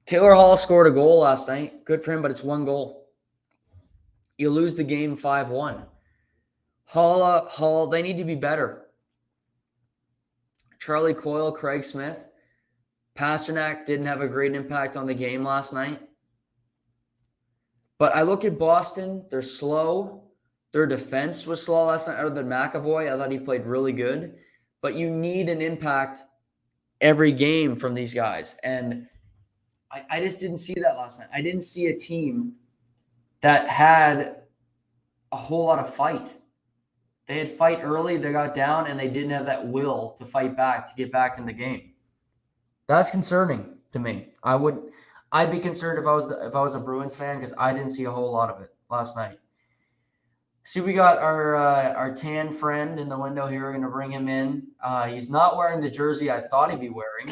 Taylor Hall scored a goal last night. Good for him, but it's 1 goal. You lose the game 5-1. Hall, they need to be better. Charlie Coyle, Craig Smith. Pasternak didn't have a great impact on the game last night. But I look at Boston, they're slow. Their defense was slow last night, other than McAvoy. I thought he played really good. But you need an impact every game from these guys. And I just didn't see that last night. I didn't see a team that had a whole lot of fight. They had fight early, they got down, and they didn't have that will to fight back, to get back in the game. That's concerning to me. I'd be concerned if I was a Bruins fan because I didn't see a whole lot of it last night. See, we got our tan friend in the window here. We're going to bring him in. He's not wearing the jersey I thought he'd be wearing.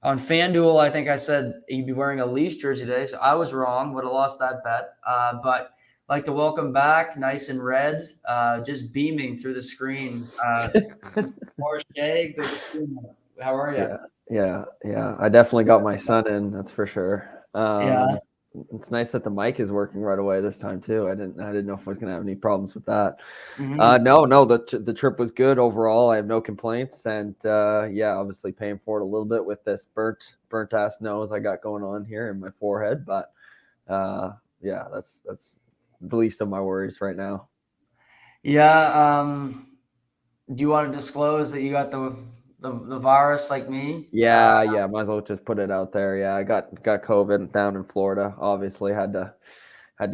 On FanDuel, I think I said he'd be wearing a Leafs jersey today, so I was wrong. Would have lost that bet. But I'd like to welcome back, nice and red, just beaming through the screen. Morris Shea, good to see you. How are you? Yeah. I definitely got my son in. That's for sure. Yeah. It's nice that the mic is working right away this time too. I didn't know if I was gonna have any problems with that. Mm-hmm. No, the trip was good overall. I have no complaints, and yeah, obviously paying for it a little bit with this burnt ass nose I got going on here in my forehead, but uh, yeah, that's the least of my worries right now. Yeah. Do you want to disclose that you got the virus like me? Yeah, might as well just put it out there. Yeah, I got COVID down in Florida. Obviously, had to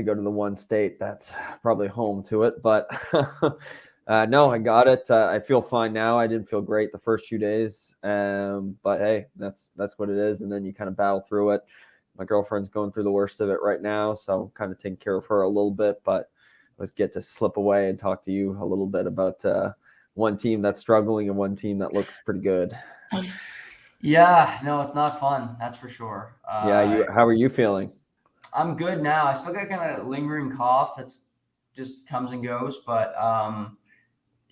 go to the one state that's probably home to it, but no, I got it. I feel fine now. I didn't feel great the first few days, but hey, that's what it is. And then you kind of battle through it. My girlfriend's going through the worst of it right now, so I'm kind of taking care of her a little bit. But let's get to slip away and talk to you a little bit about one team that's struggling and one team that looks pretty good. Yeah. No, it's not fun. That's for sure. Yeah, you. How are you feeling? I'm good now. I still got kind of lingering cough that's just comes and goes, but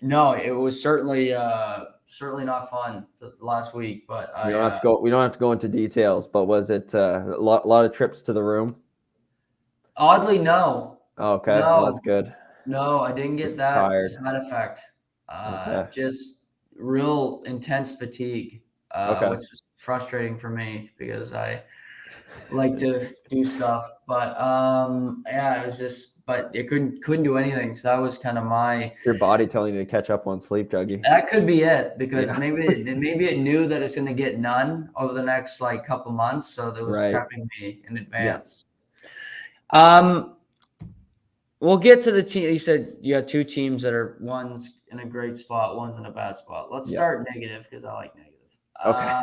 no, it was certainly not fun the last week. But We I don't have to go. We don't have to go into details. But was it lot of trips to the room? oddly no, Oh, okay, well that's no, good. no, I didn't get Just that tired. side effect. Okay. Just real intense fatigue, Okay. which is frustrating for me because I like to do stuff. But yeah, it was just, but it couldn't do anything. So that was kind of my. Your body telling you to catch up on sleep, Juggy. That could be it because Yeah. maybe it knew that it's going to get none over the next like couple months, so that was Right. prepping me in Yeah. advance. Um, we'll get to the team. You said you got two teams that are one's in a great spot, one's in a bad spot. Let's Yeah. start negative because I like negative. Okay.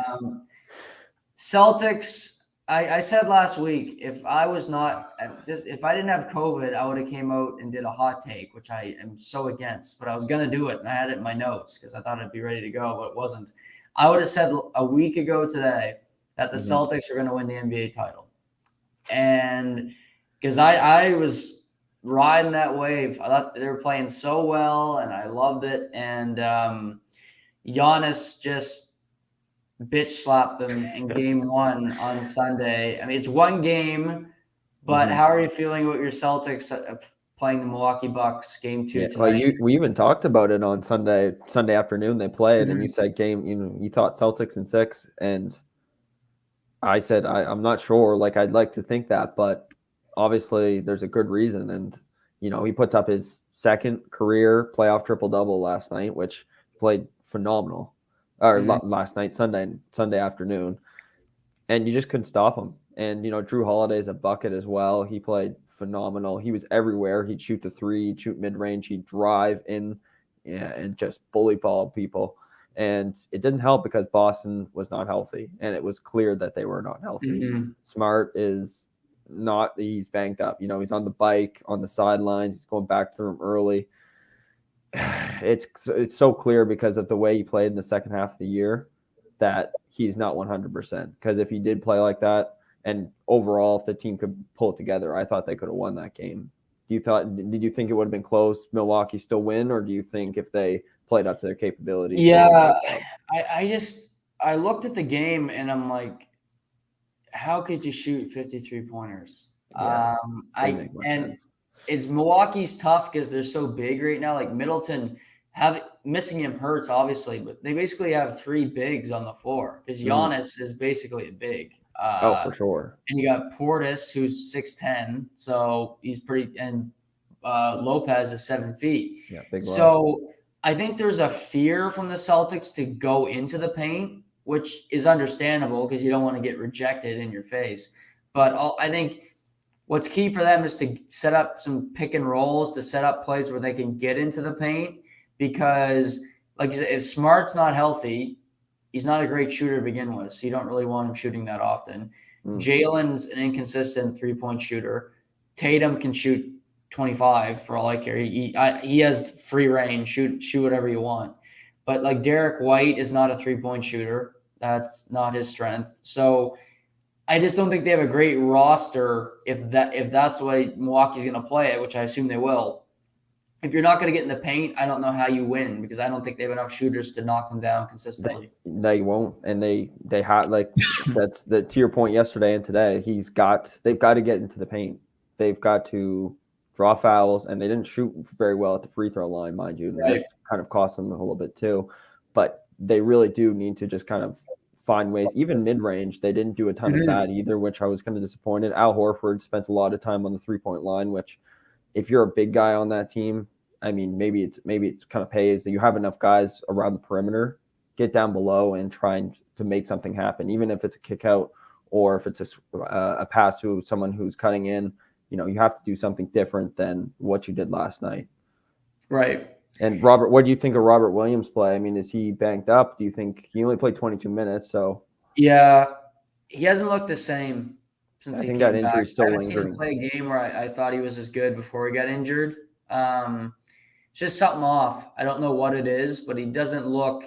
Celtics. I said last week if I was not if I didn't have COVID, I would have came out and did a hot take, which I am so against. But I was gonna do it, and I had it in my notes because I thought I'd be ready to go, but it wasn't. I would have said a week ago today that the Hmm. Celtics are going to win the NBA title, and because I was riding that wave, I thought they were playing so well, and I loved it, and Giannis just bitch slapped them in game one on Sunday. I mean, it's one game, but Hmm. how are you feeling about your Celtics playing the Milwaukee Bucks game two Yeah. Well, tonight? we even talked about it on Sunday afternoon. They played, and you Mhm. said game. You thought Celtics in six, and I said I'm not sure. Like I'd like to think that, but obviously there's a good reason. And he puts up his second career playoff triple double last night, which played phenomenal. Or Mhm. last night, Sunday afternoon, and you just couldn't stop him. And Drew Holiday's a bucket as well. He played phenomenal. He was everywhere. He'd shoot the three, he'd shoot mid range, he'd drive in, yeah, and just bully ball people. And it didn't help because Boston was not healthy, and it was clear that they were not healthy. Mhm. Smart is not. He's banged up. He's on the bike, on the sidelines. He's going back to the room early. It's so clear because of the way he played in the second half of the year that he's not 100%. Because if he did play like that, and overall, if the team could pull it together, I thought they could have won that game. Did you think it would have been close? Milwaukee still win, or do you think if they played up to their capabilities, they would have Yeah, pulled it out? I looked at the game and I'm like, how could you shoot 53 pointers? Yeah, didn't I make much and sense. it's Milwaukee's tough because they're so big right now. Like Middleton, have missing him hurts obviously, but they basically have three bigs on the floor because Mm. Giannis is basically a big. Oh, for sure. And you got Portis who's 6'10", so he's pretty, and Lopez is 7 feet. Yeah, big lad. So I think there's a fear from the Celtics to go into the paint, which is understandable because you don't want to get rejected in your face. But I think what's key for them is to set up some pick and rolls, to set up plays where they can get into the paint because, like you said, if Smart's not healthy, he's not a great shooter to begin with, so you don't really want him shooting that often. Mm. Jalen's an inconsistent three-point shooter. Tatum can shoot 25 for all I care. He has free range, shoot whatever you want. But like Derek White is not a three-point shooter. That's not his strength. So I just don't think they have a great roster if that's the way Milwaukee's going to play it, which I assume they will. if you're not going to get in the paint, I don't know how you win because I don't think they have enough shooters to knock them down consistently. They won't, and they have like that's the to your point yesterday and today. They've got to get into the paint. They've got to draw fouls, and they didn't shoot very well at the free throw line, mind you. Right. That kind of cost them a little bit too, but they really do need to just kind of find ways. Even mid range, they didn't do a ton of that either, which I was kind of disappointed. Al Horford spent a lot of time on the 3-point line, which if you're a big guy on that team, I mean, maybe it's kind of pays that you have enough guys around the perimeter, get down below and trying to make something happen, even if it's a kick out or if it's a pass to someone who's cutting in. You have to do something different than what you did last night. Right. And Robert, what do you think of Robert Williams' play? I mean, is he banked up? Do you think he only played 22 minutes? So yeah, he hasn't looked the same since I he think came that back. injury's still I haven't lingering. seen him play a game where I thought he was as good before he got injured. It's just something off. I don't know what it is, but he doesn't look.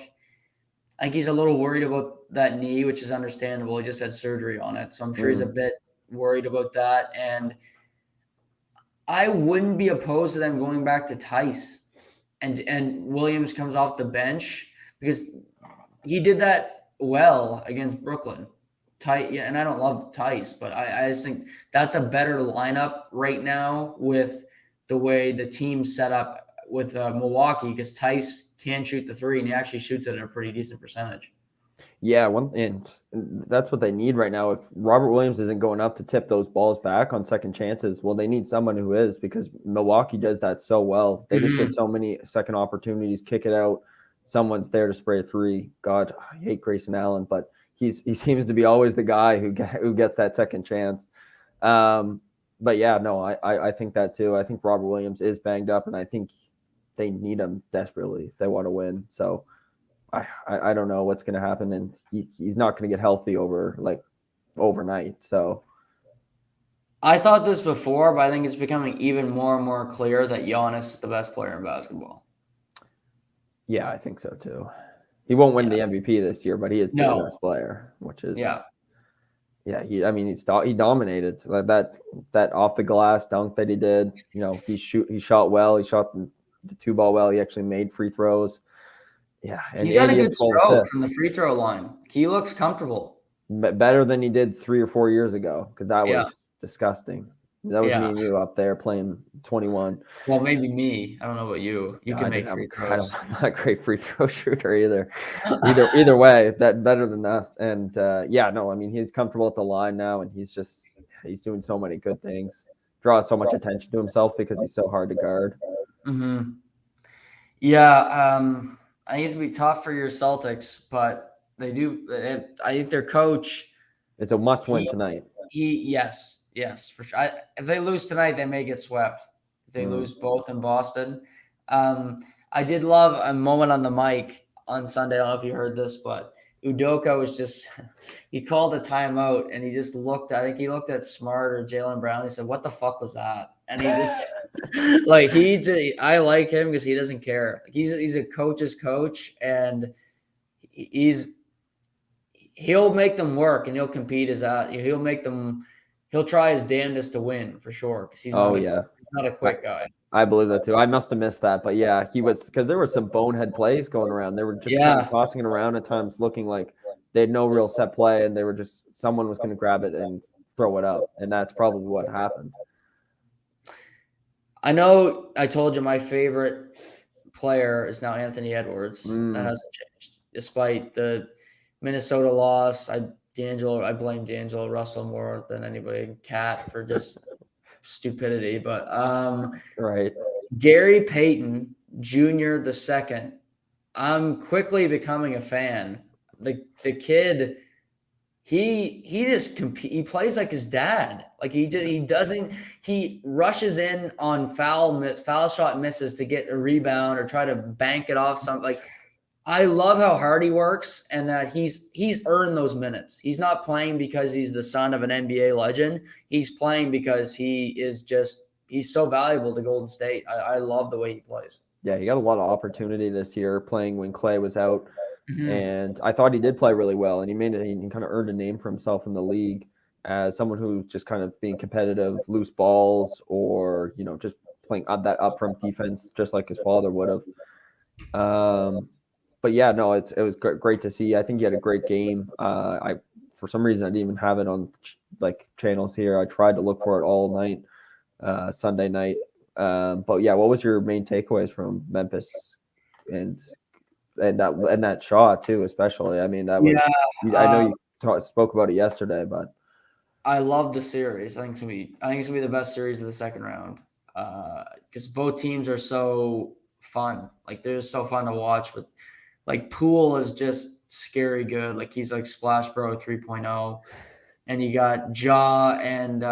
I think he's a little worried about that knee, which is understandable. He just had surgery on it, so I'm sure he's a bit worried about that. And I wouldn't be opposed to them going back to Tice, and Williams comes off the bench because he did that well against Brooklyn. Yeah, and I don't love Tice, but I just think that's a better lineup right now with the way the team's set up with Milwaukee because Tice can shoot the three and he actually shoots it at a pretty decent percentage. Yeah, and that's what they need right now. If Robert Williams isn't going up to tip those balls back on second chances, well, they need someone who is because Milwaukee does that so well. They just get so many second opportunities, kick it out. Someone's there to spray a three. God, I hate Grayson Allen, but he seems to be always the guy who gets that second chance. But yeah, no, I think that too. I think Robert Williams is banged up, and I think they need him desperately if they want to win. So I don't know what's going to happen, and he's not going to get healthy overnight. So I thought this before, but I think it's becoming even more and more clear that Giannis is the best player in basketball. Yeah, I think so too. He won't win the MVP this year, but he is the best player, which is he dominated like that off the glass dunk that he did. He shot well. He shot the two ball well. He actually made free throws. Yeah, and he's got a good stroke from the free throw line. He looks comfortable. Better than he did 3 or 4 years ago because that was disgusting. That was me and you up there playing 21. Well, maybe me. I don't know about you. You can make free throws. I'm not a great free throw shooter either. Either way, that better than us. And he's comfortable at the line now, and he's doing so many good things. Draws so much attention to himself because he's so hard to guard. Mm-hmm. Yeah, I think it's gonna be tough for your Celtics, but they do. I think their coach. It's a must-win tonight. Yes, for sure. If they lose tonight, they may get swept. If they lose both in Boston, I did love a moment on the mic on Sunday. I don't know if you heard this, but Udoka was he called a timeout and he just looked. I think he looked at Smart or Jalen Brown. He said, "What the fuck was that?" And he just I like him because he doesn't care. He's a coach's coach, and he'll make them work and he'll compete he'll try his damnedest to win for sure because he's not a quick guy. I believe that too. I must have missed that, but yeah, he was because there were some bonehead plays going around. They were just kind of tossing it around at times, looking like they had no real set play, and they were just someone was going to grab it and throw it up, and that's probably what happened. I know I told you my favorite player is now Anthony Edwards. That hasn't changed despite the Minnesota loss. I blame D'Angelo Russell more than anybody. Cat for just stupidity, but right. Gary Payton Jr. II. I'm quickly becoming a fan. The kid, he plays like his dad. Like he rushes in on foul shot misses to get a rebound or try to bank it off something. Like I love how hard he works and that he's earned those minutes. He's not playing because he's the son of an NBA legend. He's playing because he's so valuable to Golden State. I love the way he plays. Yeah, he got a lot of opportunity this year playing when Clay was out. And I thought he did play really well, and he kind of earned a name for himself in the league as someone who just kind of being competitive, loose balls, or just playing that up front defense just like his father would have. But yeah, no, it was great to see. I think he had a great game. I for some reason I didn't even have it on like channels here. I tried to look for it all night, Sunday night. But yeah, what was your main takeaways from Memphis and that shot too, especially? I mean, that was. Yeah, I know you spoke about it yesterday, but I love the series. I think it's gonna be the best series of the second round. Because both teams are so fun. Like they're just so fun to watch. But like Poole is just scary good. Like he's like Splash Bro 3.0. And you got Ja and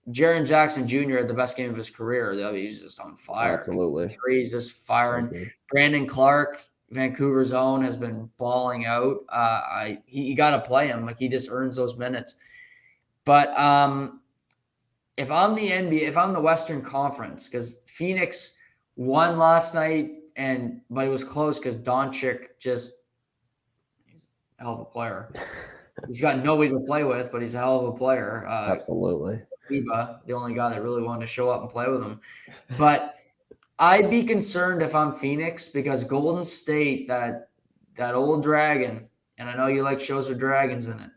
Jaren Jackson Jr. had the best game of his career. He's just on fire. absolutely. Like, threes just firing. Brandon Clark, Vancouver's own, has been balling out. You got to play him. Like he just earns those minutes. But if I'm the NBA, if I'm the Western Conference, because Phoenix won last night, but it was close because Doncic he's a hell of a player. He's got nobody to play with, but he's a hell of a player. Absolutely. Reba, the only guy that really wanted to show up and play with him. But I'd be concerned if I'm Phoenix because Golden State, that old dragon, and I know you like shows with dragons in it,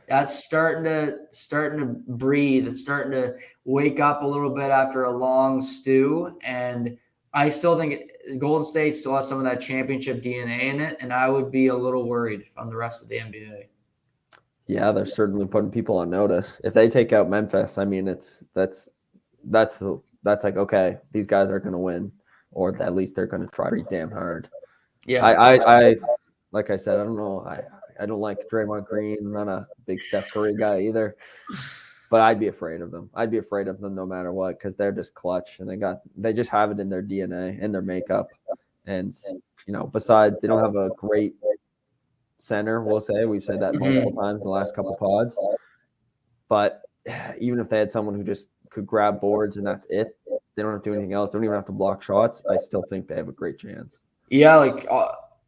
that's starting to breathe. It's starting to wake up a little bit after a long stew. And I still think Golden State still has some of that championship DNA in it, and I would be a little worried if I'm the rest of the NBA. Yeah, they're certainly putting people on notice. If they take out Memphis, I mean, that's like, okay, these guys are going to win, or at least they're going to try pretty damn hard. Yeah, I like I said, I don't know. I don't like Draymond Green. I'm not a big Steph Curry guy either, but I'd be afraid of them. I'd be afraid of them no matter what because they're just clutch and they just have it in their DNA, in their makeup, and besides they don't have a great center. We'll say we've said that multiple times in the last couple pods, but even if they had someone who just could grab boards and that's it, they don't have to do anything else. They don't even have to block shots. I still think they have a great chance. Yeah, like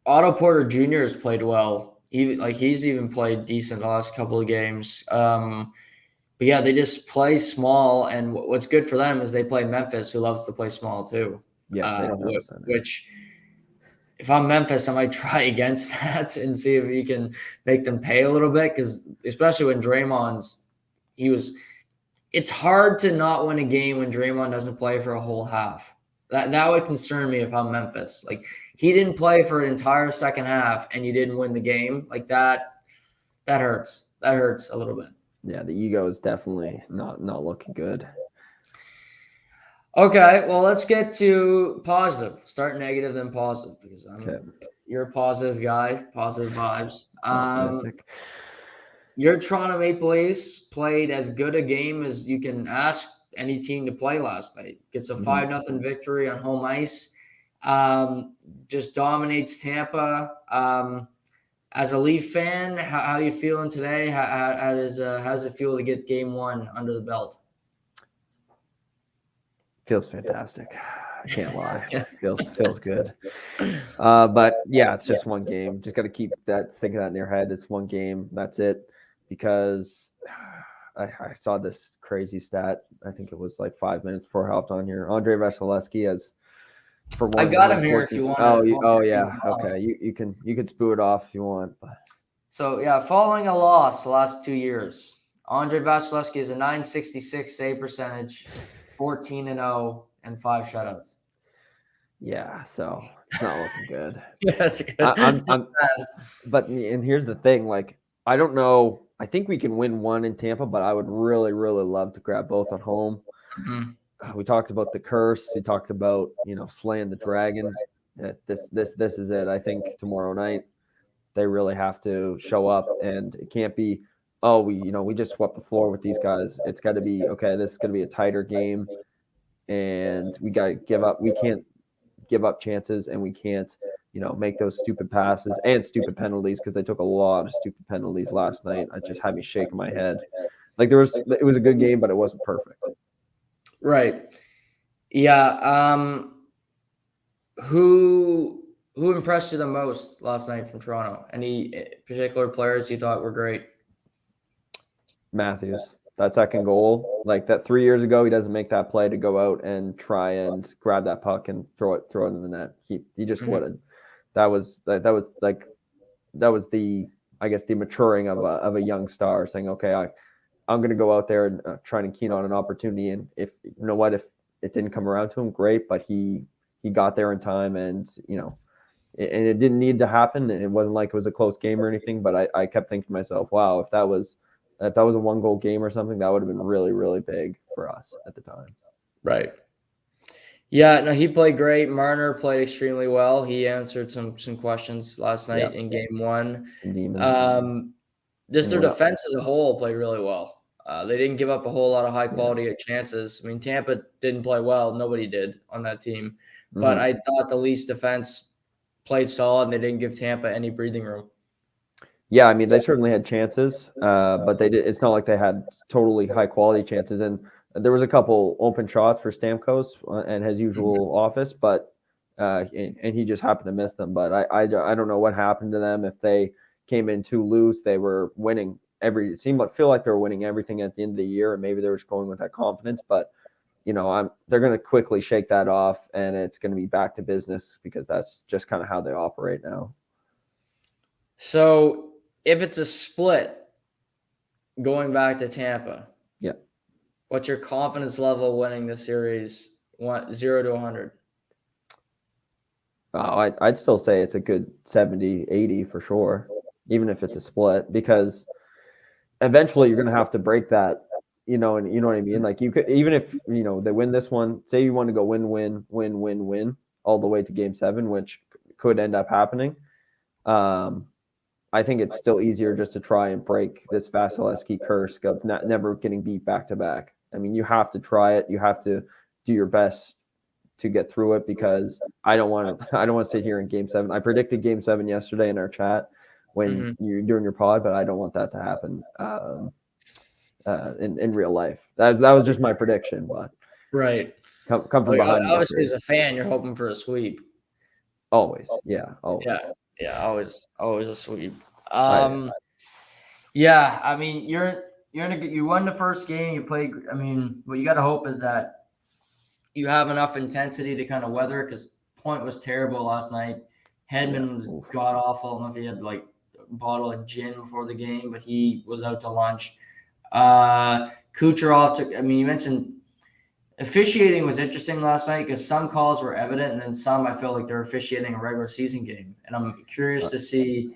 Otto Porter Jr. has played well. He's even played decent the last couple of games. But yeah, they just play small, and what's good for them is they play Memphis, who loves to play small too. Yeah, they don't have a center. Which, if I'm Memphis, I might try against that and see if he can make them pay a little bit. Because especially when it's hard to not win a game when Draymond doesn't play for a whole half. That would concern me if I'm Memphis. Like he didn't play for an entire second half and you didn't win the game. Like that hurts. That hurts a little bit. Yeah, the ego is definitely not looking good. Okay, well, let's get to positive. Start negative, then positive, because you're a positive guy, positive vibes. Your Toronto Maple Leafs played as good a game as you can ask any team to play last night. Gets a 5-0 victory on home ice. Just dominates Tampa. As a Leaf fan, how are you feeling today? How does it feel to get game one under the belt? Feels fantastic. I can't lie. Feels good. But yeah, it's just one game. Just got to keep thinking that in your head. It's one game. That's it. Because I saw this crazy stat. I think it was like 5 minutes before I hopped on here. Andrei Vasilevskiy has for one. I got him here if you want. Oh yeah. Okay. You can spew it off if you want. But. So yeah, following a loss the last 2 years, Andrei Vasilevskiy is a .966 save percentage, 14-0, and 5 shutouts. Yeah, so it's not looking good. Yeah, that's good. But here's the thing, like I don't know. I think we can win one in Tampa, but I would really, really love to grab both at home. We talked about the curse. We talked about slaying the dragon. This is it. I think tomorrow night they really have to show up, and it can't be. Oh, we just swept the floor with these guys. It's got to be okay. This is going to be a tighter game, and we got to give up. We can't give up chances, and we can't make those stupid passes and stupid penalties because they took a lot of stupid penalties last night. I just had me shaking my head. Like it was a good game, but it wasn't perfect. Right. Yeah. Who impressed you the most last night from Toronto? Any particular players you thought were great? Matthews. that second goal, like that 3 years ago, he doesn't make that play to go out and try and grab that puck and throw it in the net. He just wouldn't. That was the, I guess, the maturing of a young star, saying, okay, I'm going to go out there and try and keen on an opportunity, and if it didn't come around to him, great, but he got there in time, and and it didn't need to happen. It wasn't like it was a close game or anything, but I kept thinking to myself, wow, if that was a 1-goal game or something, that would have been really, really big for us at the time. Right. Yeah, no, he played great. Marner played extremely well. He answered some questions last night in game 1. Some demons. Just their defense as a whole played really well. They didn't give up a whole lot of high-quality chances. I mean, Tampa didn't play well. Nobody did on that team. But I thought the Leafs defense played solid, and they didn't give Tampa any breathing room. Yeah, I mean, they certainly had chances, but they did. It's not like they had totally high-quality chances. And there was a couple open shots for Stamkos and his usual office, but and he just happened to miss them. But I don't know what happened to them. If they came in too loose, they were winning it seemed like feel like they were winning everything at the end of the year, and maybe they were just going with that confidence. But they're going to quickly shake that off, and it's going to be back to business, because that's just kind of how they operate now. So if it's a split going back to Tampa, what's your confidence level winning the series 0 to 100? Oh, I'd still say it's a good 70, 80 for sure, even if it's a split, because eventually you're going to have to break that, and you know what I mean? Like, you could, even if, they win this one, say you want to go win all the way to game 7, which could end up happening. I think it's still easier just to try and break this Vasilevsky curse of never getting beat back to back. I mean, you have to try it. You have to do your best to get through it, because I don't want to sit here in game 7. I predicted game 7 yesterday in our chat when you're doing your pod, but I don't want that to happen in real life. That was just my prediction, but right. Come from behind. Obviously, as a fan, you're hoping for a sweep. Always, yeah, always. Yeah, always a sweep. Yeah, I mean, you won the first game. You played. I mean, what you got to hope is that you have enough intensity to kind of weather it, because Point was terrible last night. Hedman was god awful. I don't know if he had like a bottle of gin before the game, but he was out to lunch. Kucherov took. I mean, you mentioned officiating was interesting last night, because some calls were evident, and then some I feel like they're officiating a regular season game. And I'm curious to see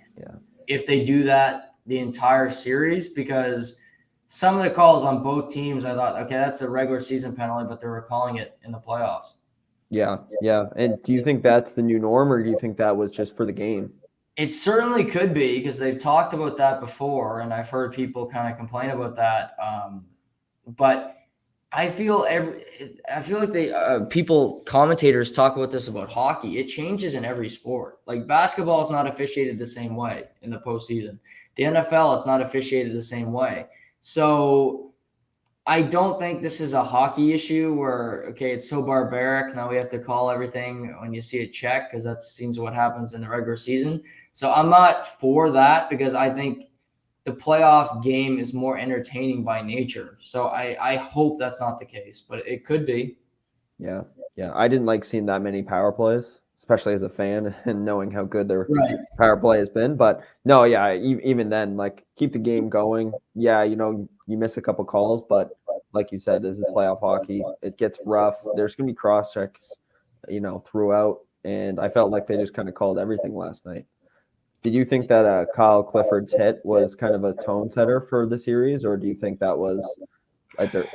if they do that the entire series, because some of the calls on both teams, I thought, okay, that's a regular season penalty, but they were calling it in the playoffs. Yeah. And do you think that's the new norm, or do you think that was just for the game? It certainly could be, because they've talked about that before, and I've heard people kind of complain about that. But I feel like commentators talk about this about hockey. It changes in every sport. Like, basketball is not officiated the same way in the postseason. The NFL, it's not officiated the same way. So I don't think this is a hockey issue where, okay, it's so barbaric, now we have to call everything when you see a check, because that seems what happens in the regular season. So I'm not for that, because I think the playoff game is more entertaining by nature. So I hope that's not the case, but it could be. Yeah. I didn't like seeing that many power plays, especially as a fan, and knowing how good their power play has been. But no, even then, like, keep the game going. Yeah, you miss a couple calls, but like you said, this is playoff hockey. It gets rough. There's going to be cross checks, throughout. And I felt like they just kind of called everything last night. Did you think that Kyle Clifford's hit was kind of a tone setter for the series, or do you think that was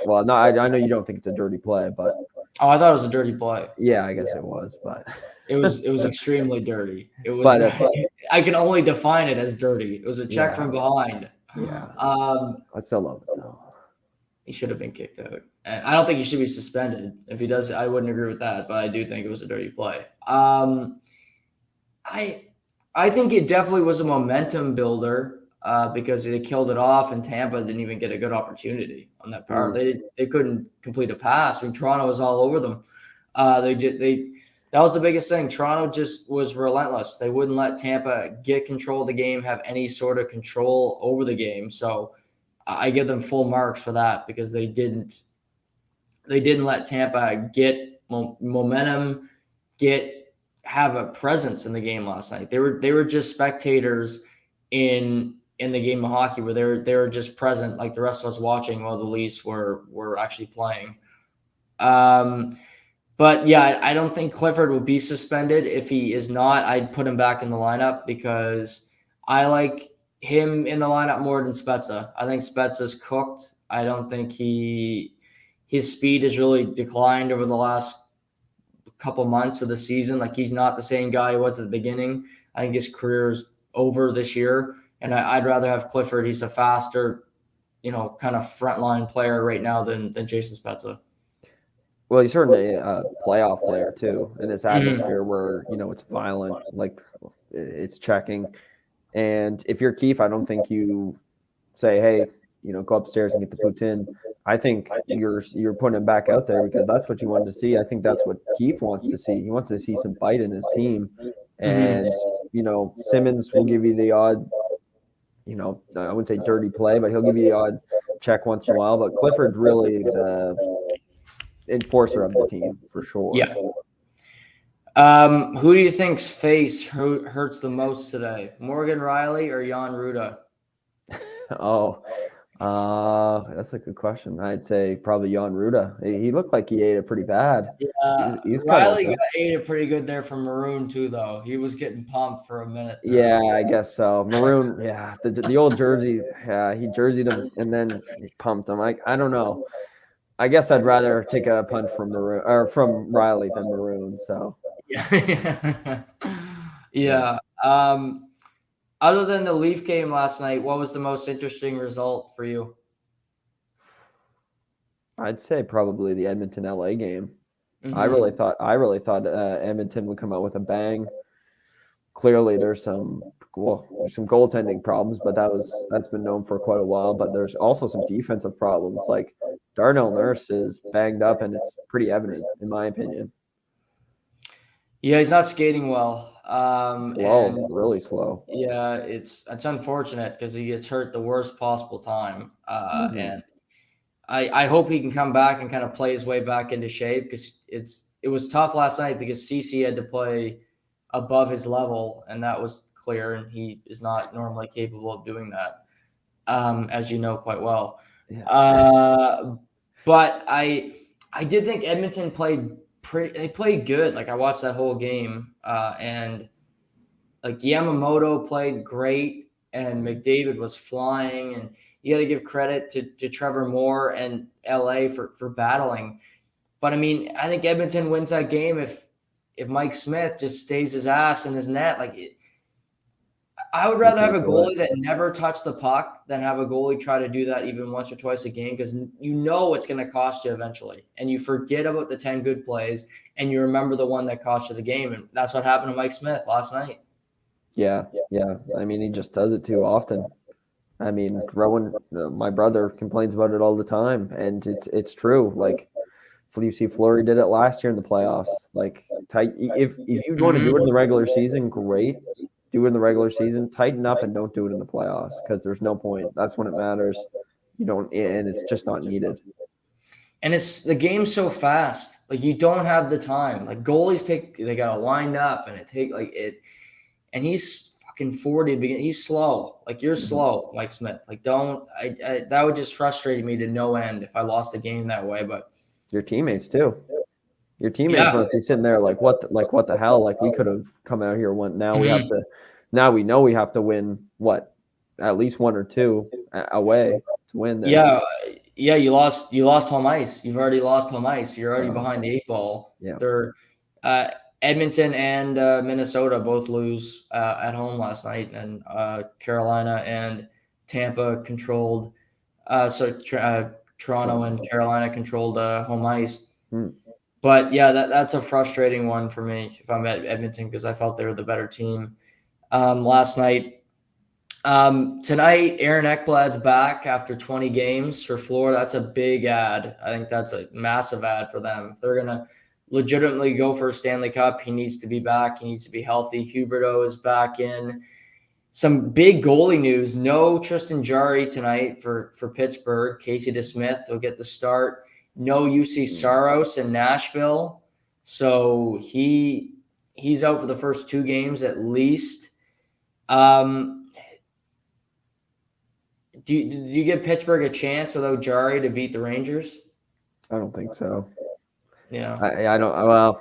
well, no, I know you don't think it's a dirty play, but I thought it was a dirty play. Yeah, I guess it was, but it was extremely dirty. It was. But I can only define it as dirty. It was a check from behind. Yeah. I still love it though. He should have been kicked out. And I don't think he should be suspended. If he does, I wouldn't agree with that, but I do think it was a dirty play. I think it definitely was a momentum builder because they killed it off, and Tampa didn't even get a good opportunity on that power. They couldn't complete a pass. I mean, Toronto was all over them. That was the biggest thing. Toronto just was relentless. They wouldn't let Tampa get control of the game, have any sort of control over the game. So I give them full marks for that because they didn't let Tampa get momentum, have a presence in the game last night. They were just spectators in the game of hockey where they were just present like the rest of us watching while the Leafs were actually playing. But yeah, I don't think Clifford will be suspended. If he is not, I'd put him back in the lineup because I like him in the lineup more than Spezza. I think Spezza's cooked. I don't think his speed has really declined over the last couple months of the season. Like he's not the same guy he was at the beginning. I think his career's over this year, and I'd rather have Clifford. He's a faster, kind of frontline player right now than Jason Spezza. Well, he's certainly a playoff player too, in this atmosphere where it's violent, like it's checking. And if you're Keefe, I don't think you say, "Hey, go upstairs and get the poutine." I think you're putting him back out there because that's what you wanted to see. I think that's what Keefe wants to see. He wants to see some fight in his team, and Simmons will give you the odd, I wouldn't say dirty play, but he'll give you the odd check once in a while. But Clifford's really the enforcer of the team for sure. Yeah. Who do you think's face hurts the most today? Morgan Riley or Jan Ruda? That's a good question. I'd say probably Jan Ruda. He looked like he ate it pretty bad. Yeah, Riley ate it pretty good there from Maroon too, though. He was getting pumped for a minute there. Yeah, I guess so. Maroon, yeah, the old jersey. Yeah, he jerseyed him and then he pumped him. I don't know. I guess I'd rather take a punch from Maroon or from Riley than Maroon. So yeah. Other than the Leaf game last night, what was the most interesting result for you? I'd say probably the Edmonton LA game. I really thought Edmonton would come out with a bang. Clearly, there's some goaltending problems, but that's been known for quite a while. But there's also some defensive problems. Like Darnell Nurse is banged up, and it's pretty evident, in my opinion. Yeah, he's not skating well. Really slow. Yeah, it's unfortunate because he gets hurt the worst possible time. And I hope he can come back and kind of play his way back into shape because it was tough last night because CC had to play above his level, and that was clear, and he is not normally capable of doing that, as you know quite well. Yeah. But I did think Edmonton played good. Like I watched that whole game, and like Yamamoto played great, and McDavid was flying, and you got to give credit to Trevor Moore and LA for battling. But I mean, I think Edmonton wins that game if Mike Smith just stays his ass in his net. I would rather have a goalie that never touched the puck than have a goalie try to do that even once or twice a game because it's going to cost you eventually. And you forget about the 10 good plays and you remember the one that cost you the game. And that's what happened to Mike Smith last night. Yeah. I mean, he just does it too often. I mean, Rowan, my brother, complains about it all the time, and it's true. Like, you see, Fleury did it last year in the playoffs. Like, if you want to do it in the regular season, great. Do it in the regular season. Tighten up and don't do it in the playoffs because there's no point. That's when it matters. And it's just not needed. And the game's so fast. Like, you don't have the time. Like, goalies they got to wind up, and and he's fucking 40. He's slow. Like, you're slow, Mike Smith. Like, that would just frustrate me to no end if I lost the game that way. But your teammates too. Your teammates must be sitting there like, what the hell? Like, we could have come out here now we have to. Now we know we have to win at least one or two away to win this. Yeah. You lost home ice. You've already lost home ice. You're already behind the 8 ball. Yeah. They're Edmonton and Minnesota both lose at home last night, and Carolina and Tampa controlled. Toronto and Carolina controlled home ice. But yeah, that's a frustrating one for me if I'm at Edmonton because I felt they were the better team last night. Tonight, Aaron Ekblad's back after 20 games for Florida. That's a big ad. I think that's a massive ad for them. If they're going to legitimately go for a Stanley Cup, he needs to be back. He needs to be healthy. Huberdeau is back in. Some big goalie news. No Tristan Jarry tonight for Pittsburgh. Casey DeSmith will get the start. No UC Saros in Nashville. So he's out for the first 2 games at least. Do you give Pittsburgh a chance without Jarry to beat the Rangers? I don't think so. Yeah. I don't. Well,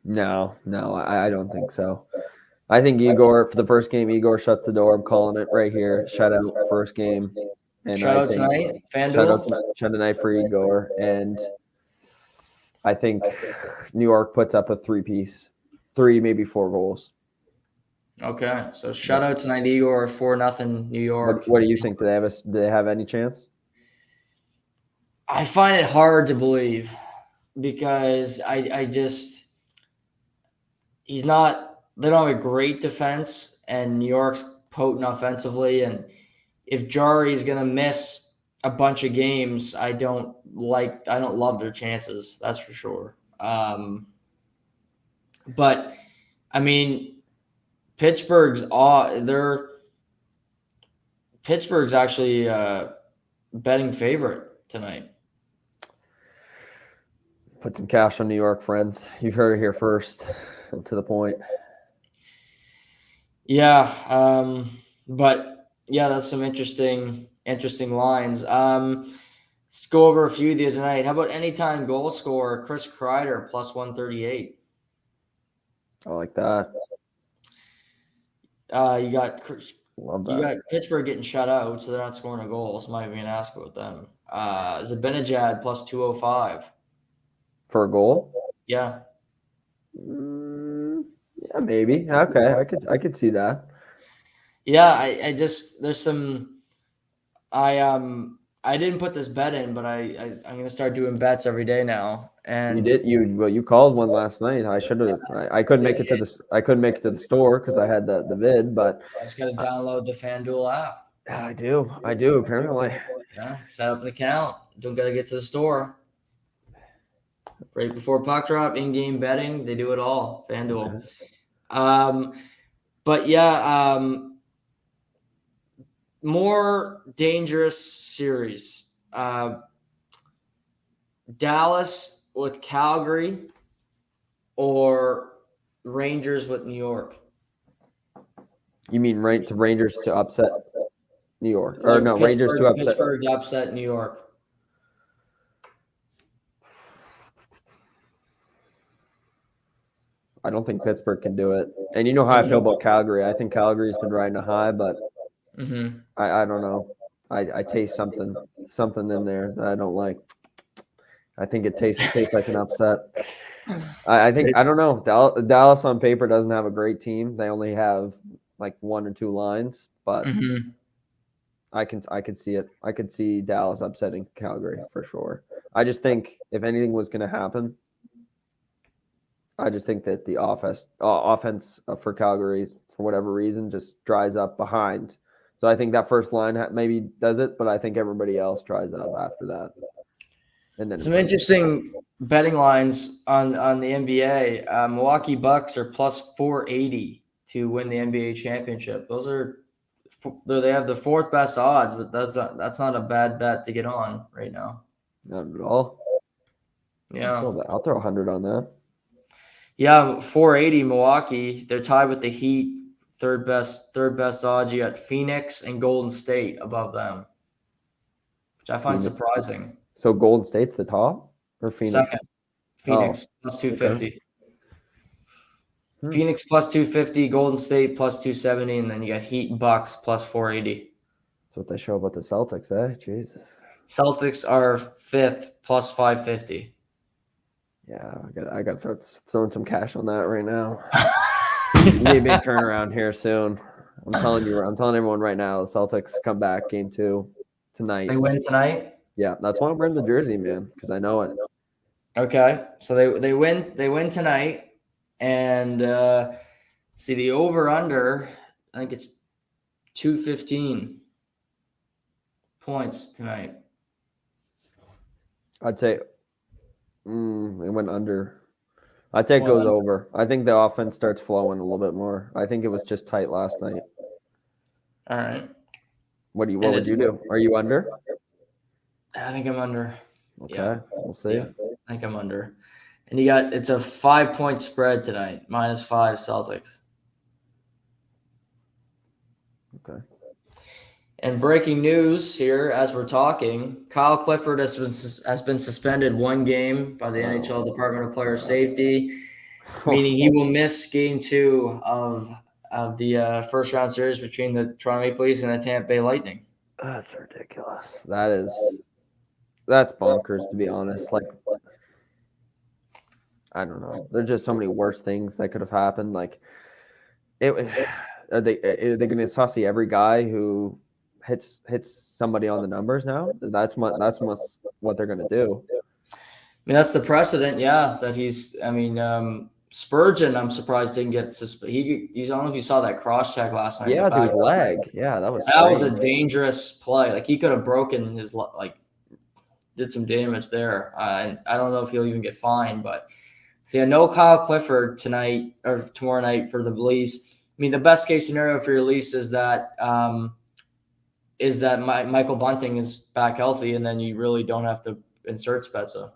no, I don't think so. I think Igor for the first game. Igor shuts the door. I'm calling it right here. Shutout first game. And Shout I out think tonight, shout out FanDuel. tonight for Igor. And I think New York puts up a 3-piece, 3 maybe 4 goals. Okay, so shout out tonight, Igor, 4-0 New York. What do you think? Do they have any chance? I find it hard to believe because I just he's not. They don't have a great defense, and New York's potent offensively. And if Jarry's gonna miss a bunch of games, I don't love their chances. That's for sure. But I mean, Pittsburgh's actually betting favorite tonight. Put some cash on New York, friends. You've heard it here first. To the point. Yeah, but yeah, that's some interesting lines. Let's go over a few of you tonight. How about anytime goal scorer Chris Kreider plus 138? I like that. You got Love that. You got Pittsburgh getting shut out, so they're not scoring a goal. So I'm not even gonna ask about them. Zibanejad plus 205 for a goal. Yeah. Yeah, maybe. Okay, I could see that. Yeah, I just there's some. I didn't put this bet in, but I'm gonna start doing bets every day now. And you called one last night. I should have. I couldn't make it to the. I couldn't make it to the store because I had the vid. But I just gotta download the FanDuel app. I do. Apparently. Yeah, set up an account. Don't gotta get to the store. Right before puck drop, in-game betting, they do it all. FanDuel. But yeah, more dangerous series. Dallas with Calgary or Rangers with New York? You mean Rangers to upset New York? Or no, Rangers to upset Pittsburgh to upset New York. I don't think Pittsburgh can do it. And you know how I feel about Calgary. I think Calgary's been riding a high, but I don't know. I taste something in there that I don't like. I think it tastes like an upset. I don't know. Dallas on paper doesn't have a great team. They only have like 1 or 2 lines, but I could see it. I could see Dallas upsetting Calgary for sure. I just think if anything was going to happen, I just think that the offense for Calgary, for whatever reason, just dries up behind. So I think that first line maybe does it, but I think everybody else dries up after that. And then some interesting betting lines on the NBA. Milwaukee Bucks are plus 480 to win the NBA championship. They have the 4th best odds, but that's not a bad bet to get on right now. Not at all. Yeah, I'll throw 100 on that. Yeah, 480 Milwaukee. They're tied with the Heat, third best odds. You got Phoenix and Golden State above them, which I find surprising. So Golden State's the top, or Phoenix? Second, Phoenix plus 250. Okay. Phoenix plus 250, Golden State plus 270, and then you got Heat Bucks plus 480. That's what they show about the Celtics, eh? Jesus. Celtics are 5th plus 550. Yeah, I got throwing some cash on that right now. Need a big turnaround here soon. I'm telling everyone right now, the Celtics come back game 2 tonight. They win tonight? Yeah, that's why I'm wearing the jersey, man, because I know it. Okay, so they win tonight, and see the over under. I think it's 215 points tonight. I'd say it went under. I'd say it goes over. I think the offense starts flowing a little bit more. I think it was just tight last night. All right. What And would it's you do? Are you under? I think I'm under. Okay, Yeah. we'll see. Yeah. I think I'm under. And it's a 5-point spread tonight, -5 Celtics. Okay. And breaking news here as we're talking, Kyle Clifford has been suspended 1 game by the NHL Department of Player Safety, meaning he will miss Game 2 of the first round series between the Toronto Maple Leafs and the Tampa Bay Lightning. That's ridiculous. That's bonkers, to be honest. Like, I don't know. There's just so many worse things that could have happened. Like, are they going to saucy every guy who hits somebody on the numbers now? That's what they're going to do. I mean, that's the precedent, yeah. That he's. I mean, Spurgeon, I'm surprised didn't get suspended. I don't know if you saw that cross check last night. Yeah, to his leg. Yeah, that was. That was a dangerous play. Like he could have broken his did some damage there. And I don't know if he'll even get fined, but so yeah, no Kyle Clifford tonight or tomorrow night for the Leafs. I mean, the best case scenario for your Leafs is that Michael Bunting is back healthy, and then you really don't have to insert Spezza.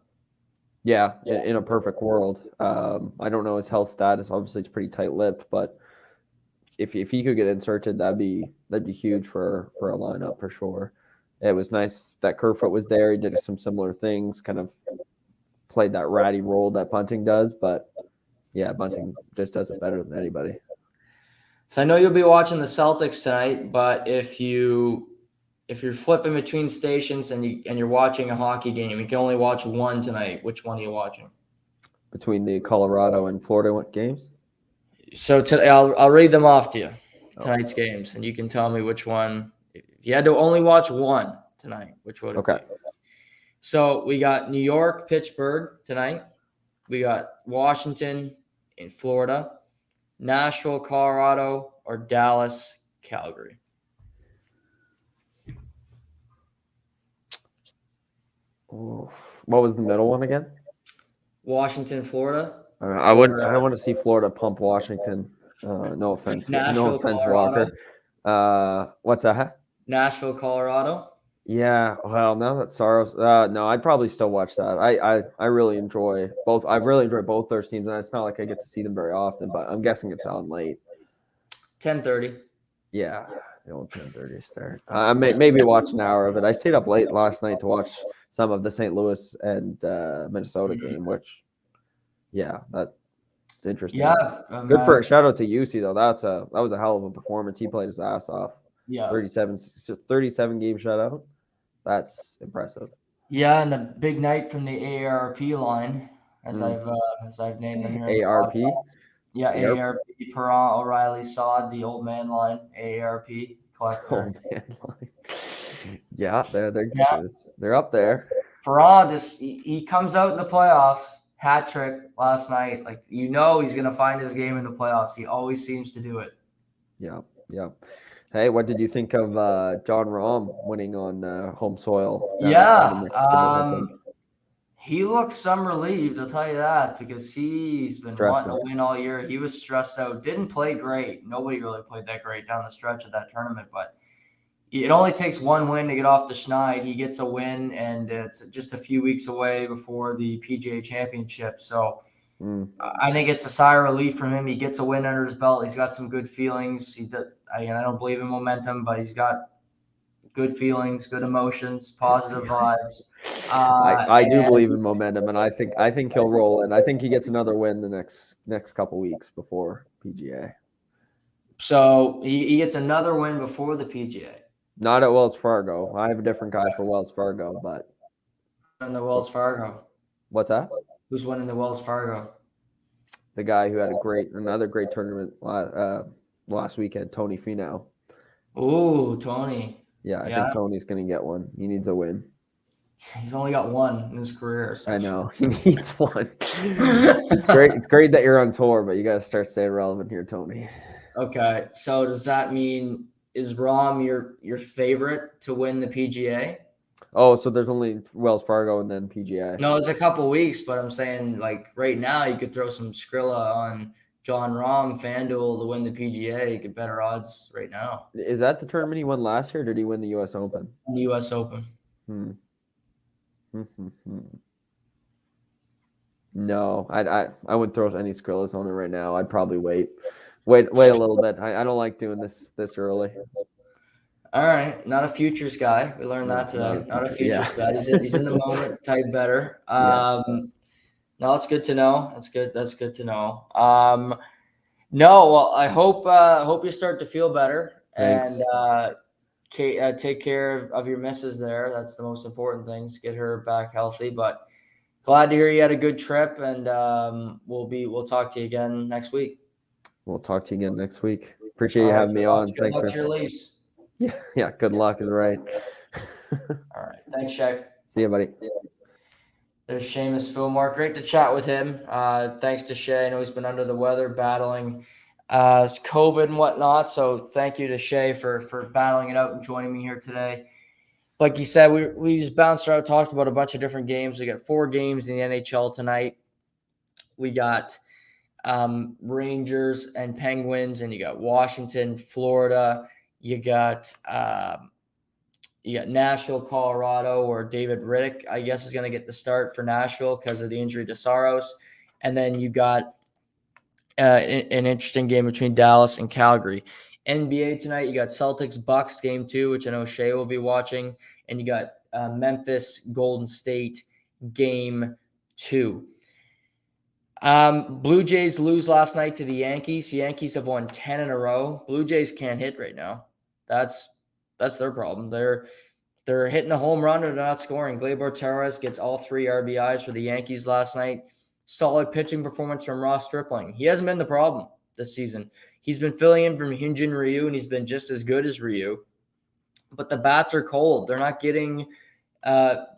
Yeah, in a perfect world. I don't know his health status. Obviously, it's pretty tight-lipped, but if he could get inserted, that'd be huge for a lineup for sure. It was nice that Kerfoot was there. He did some similar things, kind of played that ratty role that Bunting does, but yeah, Bunting just does it better than anybody. So I know you'll be watching the Celtics tonight, but if you're flipping between stations and you're watching a hockey game, you can only watch one tonight. Which one are you watching? Between the Colorado and Florida games? So I'll read them off to you, tonight's games, and you can tell me which one. If you had to only watch one tonight, which would it be? So we got New York, Pittsburgh tonight. We got Washington in Florida, Nashville, Colorado, or Dallas, Calgary. Oh, what was the middle one again? Washington, Florida. I want to see Florida pump Washington. No offense, Nashville, Colorado. Walker. What's that? Nashville, Colorado. Yeah, well, now that Saros, no, I'd probably still watch that. I really enjoy both. I really enjoy both those teams, and it's not like I get to see them very often. But I'm guessing it's on late. 10:30. Yeah, the old 10:30 start. I maybe watch an hour of it. I stayed up late last night to watch some of the St. Louis and Minnesota game, which, yeah, that's interesting. Yeah, good for shout out to UC though. That was a hell of a performance. He played his ass off. Yeah, 37 game shutout. That's impressive. Yeah, and a big night from the AARP line, as I've named them here. AARP. Yeah, AARP. Perron, O'Reilly, Sod, the old man line. AARP collector. Old man line. Yeah, they're up there. Perron he comes out in the playoffs, hat trick last night. Like he's gonna find his game in the playoffs. He always seems to do it. Yeah. Hey, what did you think of John Rahm winning on home soil? He looks some relieved, I'll tell you that, because he's been wanting to win all year. He was stressed out, didn't play great. Nobody really played that great down the stretch of that tournament, but it only takes one win to get off the schneid. He gets a win, and it's just a few weeks away before the PGA Championship. So I think it's a sigh of relief from him. He gets a win under his belt. He's got some good feelings. I don't believe in momentum, but he's got good feelings, good emotions, positive vibes. I do believe in momentum, and I think he'll roll in. I think he gets another win the next couple weeks before PGA. So he gets another win before the PGA. Not at Wells Fargo. I have a different guy for Wells Fargo, but in the Wells Fargo. What's that? Who's winning the Wells Fargo? The guy who had another great tournament last weekend, Tony Finau. Ooh, Tony. Yeah, I think Tony's going to get one. He needs a win. He's only got one in his career. So. I know. He needs one. It's great. It's great that you're on tour, but you got to start staying relevant here, Tony. Okay. So does that mean is Rahm your favorite to win the PGA? Oh, so there's only Wells Fargo and then PGA. No, it's a couple weeks, but I'm saying like right now you could throw some Skrilla on John Rahm, FanDuel to win the PGA, get better odds right now. Is that the tournament he won last year, or did he win the U.S. Open? The U.S. Open. No, I wouldn't throw any Skrillers on it right now. I'd probably wait a little bit. I don't like doing this early. All right, not a futures guy. We learned that today. Not a futures bet. He's in the moment type better. No, it's good to know. That's good to know. No, well, I hope you start to feel better. Thanks. And take care of your missus there. That's the most important things. Get her back healthy. But glad to hear you had a good trip, and we'll talk to you again next week. We'll talk to you again next week. Appreciate you having me on. Good luck to your Leafs. Yeah. Good luck is right. All right. Thanks, Shaq. See you, buddy. There's Shamus Fillmore. Great to chat with him. Thanks to Shay. I know he's been under the weather, battling COVID and whatnot. So thank you to Shay for battling it out and joining me here today. Like you said, we just bounced around, talked about a bunch of different games. We got 4 games in the NHL tonight. We got Rangers and Penguins, and you got Washington, Florida. You got Nashville, Colorado, where David Riddick, I guess, is going to get the start for Nashville because of the injury to Saros. And then you got an interesting game between Dallas and Calgary. NBA tonight, you got Celtics Bucks game 2, which I know Shay will be watching, and you got Memphis Golden State game 2. Blue Jays lose last night to the Yankees. The Yankees have won 10 in a row. Blue Jays can't hit right now. That's their problem. They're hitting the home run or they're not scoring. Gleyber Torres gets all 3 RBIs for the Yankees last night. Solid pitching performance from Ross Stripling. He hasn't been the problem this season. He's been filling in from Hyunjin Ryu, and he's been just as good as Ryu. But the bats are cold. They're not getting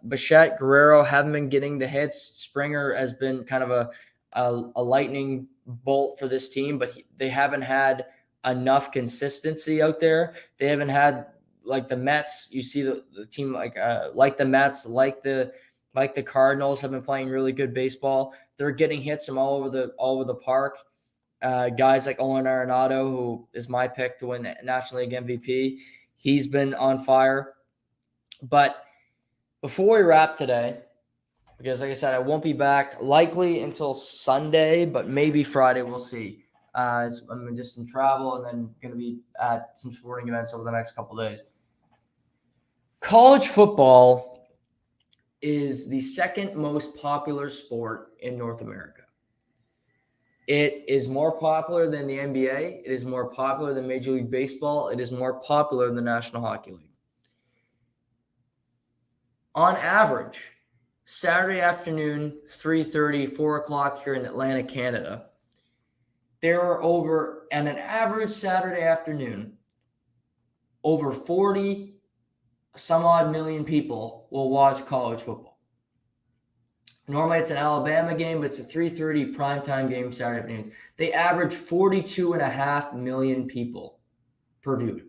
Bichette, Guerrero haven't been getting the hits. Springer has been kind of a lightning bolt for this team, but they haven't had enough consistency out there. They haven't had, like the Mets. You see the team like the Mets, like the Cardinals have been playing really good baseball. They're getting hits from all over the park. Guys like Owen Arenado, who is my pick to win the National League MVP, he's been on fire. But before we wrap today, because like I said, I won't be back likely until Sunday, but maybe Friday, we'll see. I'm just in travel and then going to be at some sporting events over the next couple of days. College football is the second most popular sport in North America. It is more popular than the NBA. It is more popular than Major League Baseball. It is more popular than the National Hockey League. On average, Saturday afternoon, 3:30, 4 o'clock here in Atlanta, Canada, there are over, on an average Saturday afternoon, over 40 some odd million people will watch college football. Normally it's an Alabama game, but it's a 3:30 primetime game Saturday afternoons. They average 42.5 million people per view.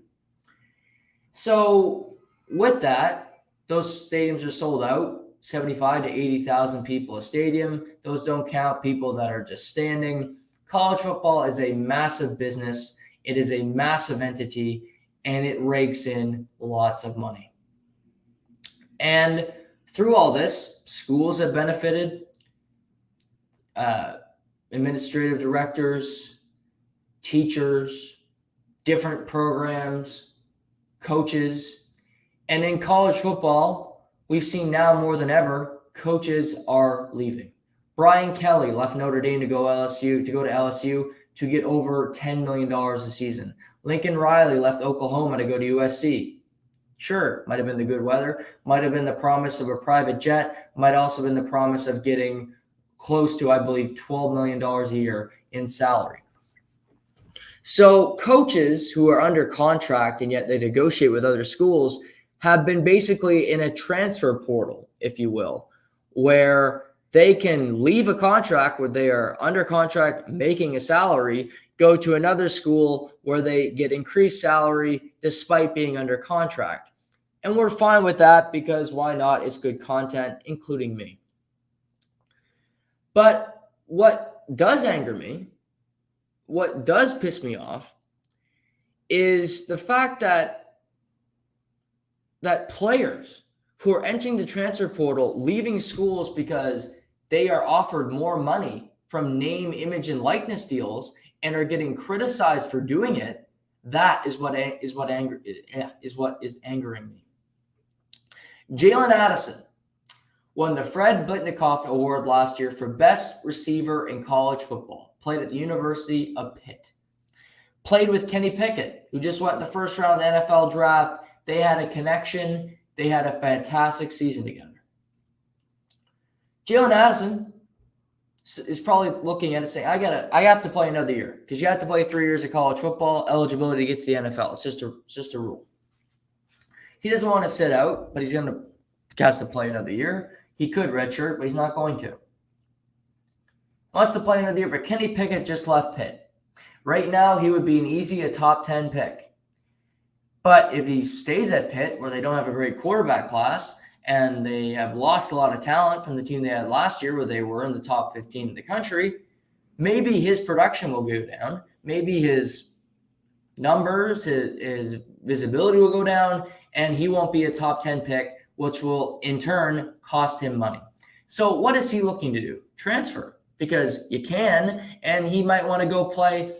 So with that, those stadiums are sold out, 75 to 80,000 people a stadium. Those don't count people that are just standing. College football is a massive business. It is a massive entity, and it rakes in lots of money. And through all this, schools have benefited, administrative directors, teachers, different programs, coaches. And in college football, we've seen now more than ever, coaches are leaving. Brian Kelly left Notre Dame to go to LSU to get over $10 million a season. Lincoln Riley left Oklahoma to go to USC. Sure, might have been the good weather, might have been the promise of a private jet, might also have been the promise of getting close to, I believe, $12 million a year in salary. So coaches who are under contract and yet they negotiate with other schools have been basically in a transfer portal, if you will, where they can leave a contract where they are under contract making a salary, go to another school where they get increased salary despite being under contract. And we're fine with that because why not? It's good content, including me. But what does anger me what does piss me off is the fact that players who are entering the transfer portal, leaving schools because they are offered more money from name, image, and likeness deals and are getting criticized for doing it, that is what is angering me. Jalen Addison won the Fred Blitnikoff Award last year for best receiver in college football. Played at the University of Pitt. Played with Kenny Pickett, who just went in the first round of the NFL draft. They had a connection. They had a fantastic season together. Jalen Addison is probably looking at it saying, I have to play another year, because you have to play 3 years of college football, eligibility to get to the NFL. It's just a rule. He doesn't want to sit out, but he has to play another year. He could redshirt, but he's not going to. Wants to play another year, but Kenny Pickett just left Pitt. Right now, he would be a top 10 pick. But if he stays at Pitt, where they don't have a great quarterback class, and they have lost a lot of talent from the team they had last year, where they were in the top 15 in the country, maybe his production will go down. Maybe his numbers, his visibility will go down, and he won't be a top 10 pick, which will in turn cost him money. So what is he looking to do? Transfer, because you can, and he might want to go play,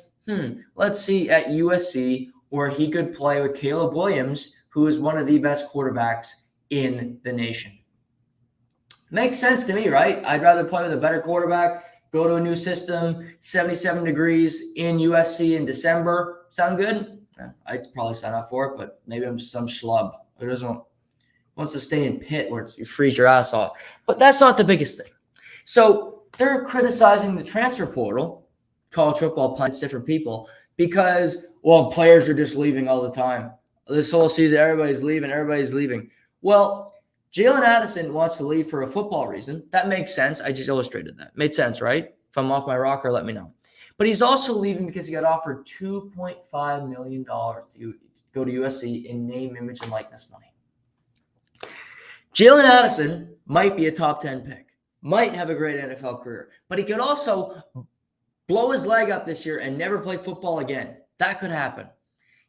let's see, at USC, where he could play with Caleb Williams, who is one of the best quarterbacks in the nation. Makes sense to me, right? I'd rather play with a better quarterback, go to a new system, 77 degrees in USC in December. Sound good? I'd probably sign up for it, but maybe I'm some schlub who wants to stay in Pitt where you freeze your ass off. But that's not the biggest thing. So they're criticizing the transfer portal, college football pundits, different people, because, well, players are just leaving all the time. This whole season, everybody's leaving. Well, Jalen Addison wants to leave for a football reason. That makes sense. I just illustrated that. Made sense, right? If I'm off my rocker, let me know. But he's also leaving because he got offered $2.5 million to go to USC in name, image, and likeness money. Jalen Addison might be a top 10 pick, might have a great NFL career, but he could also blow his leg up this year and never play football again. That could happen.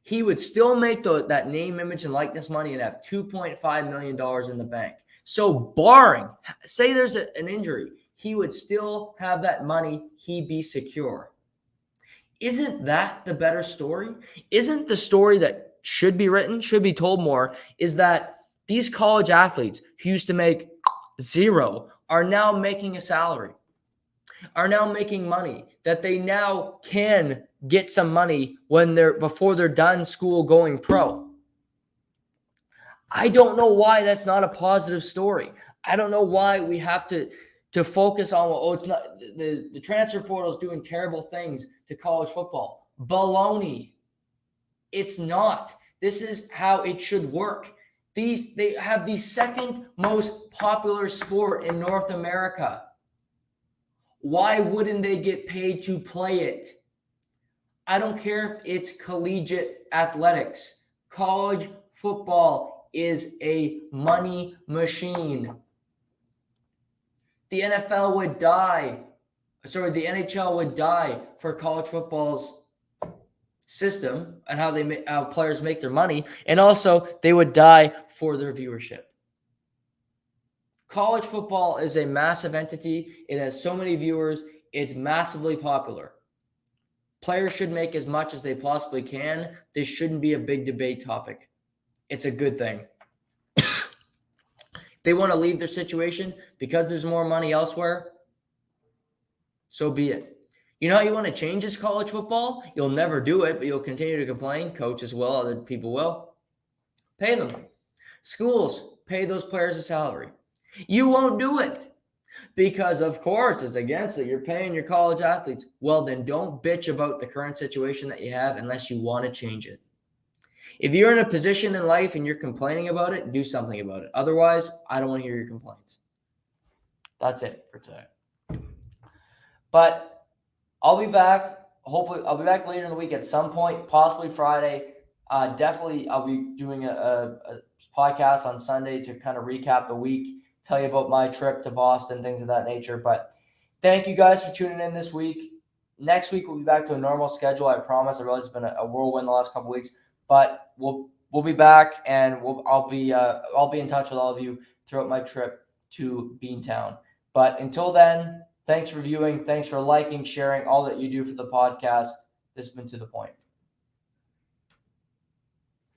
He would still make that name, image, and likeness money and have $2.5 million in the bank. So barring, say there's an injury, he would still have that money. He'd be secure. Isn't that the better story? Isn't the story that should be written, should be told more, is that these college athletes who used to make zero are now making a salary, are now making money, that they now can get some money before they're done school going pro. I don't know why that's not a positive story. I don't know why we have to focus on, it's not the transfer portal is doing terrible things to college football. Baloney. It's not. This is how it should work. They have the second most popular sport in North America. Why wouldn't they get paid to play it? I don't care if it's collegiate athletics. College football is a money machine. The NFL would die. The NHL would die for college football's system and how players make their money. And also, they would die for their viewership. College football is a massive entity. It has so many viewers. It's massively popular. Players should make as much as they possibly can. This shouldn't be a big debate topic. It's a good thing. If they want to leave their situation because there's more money elsewhere, so be it. You know how you want to change this college football? You'll never do it, but you'll continue to complain. Coaches will, other people will. Pay them. Schools, pay those players a salary. You won't do it because, of course, it's against it. You're paying your college athletes. Well, then don't bitch about the current situation that you have unless you want to change it. If you're in a position in life and you're complaining about it, do something about it. Otherwise, I don't want to hear your complaints. That's it for today. But I'll be back. Hopefully, I'll be back later in the week at some point, possibly Friday. Definitely, I'll be doing a podcast on Sunday to kind of recap the week, tell you about my trip to Boston, things of that nature. But thank you guys for tuning in this week. next week we'll be back to a normal schedule. I promise. I realize it's been a whirlwind the last couple weeks, but we'll be back, and I'll be in touch with all of you throughout my trip to Beantown. But until then, thanks for viewing. Thanks for liking, sharing, all that you do for the podcast. This has been To The Point.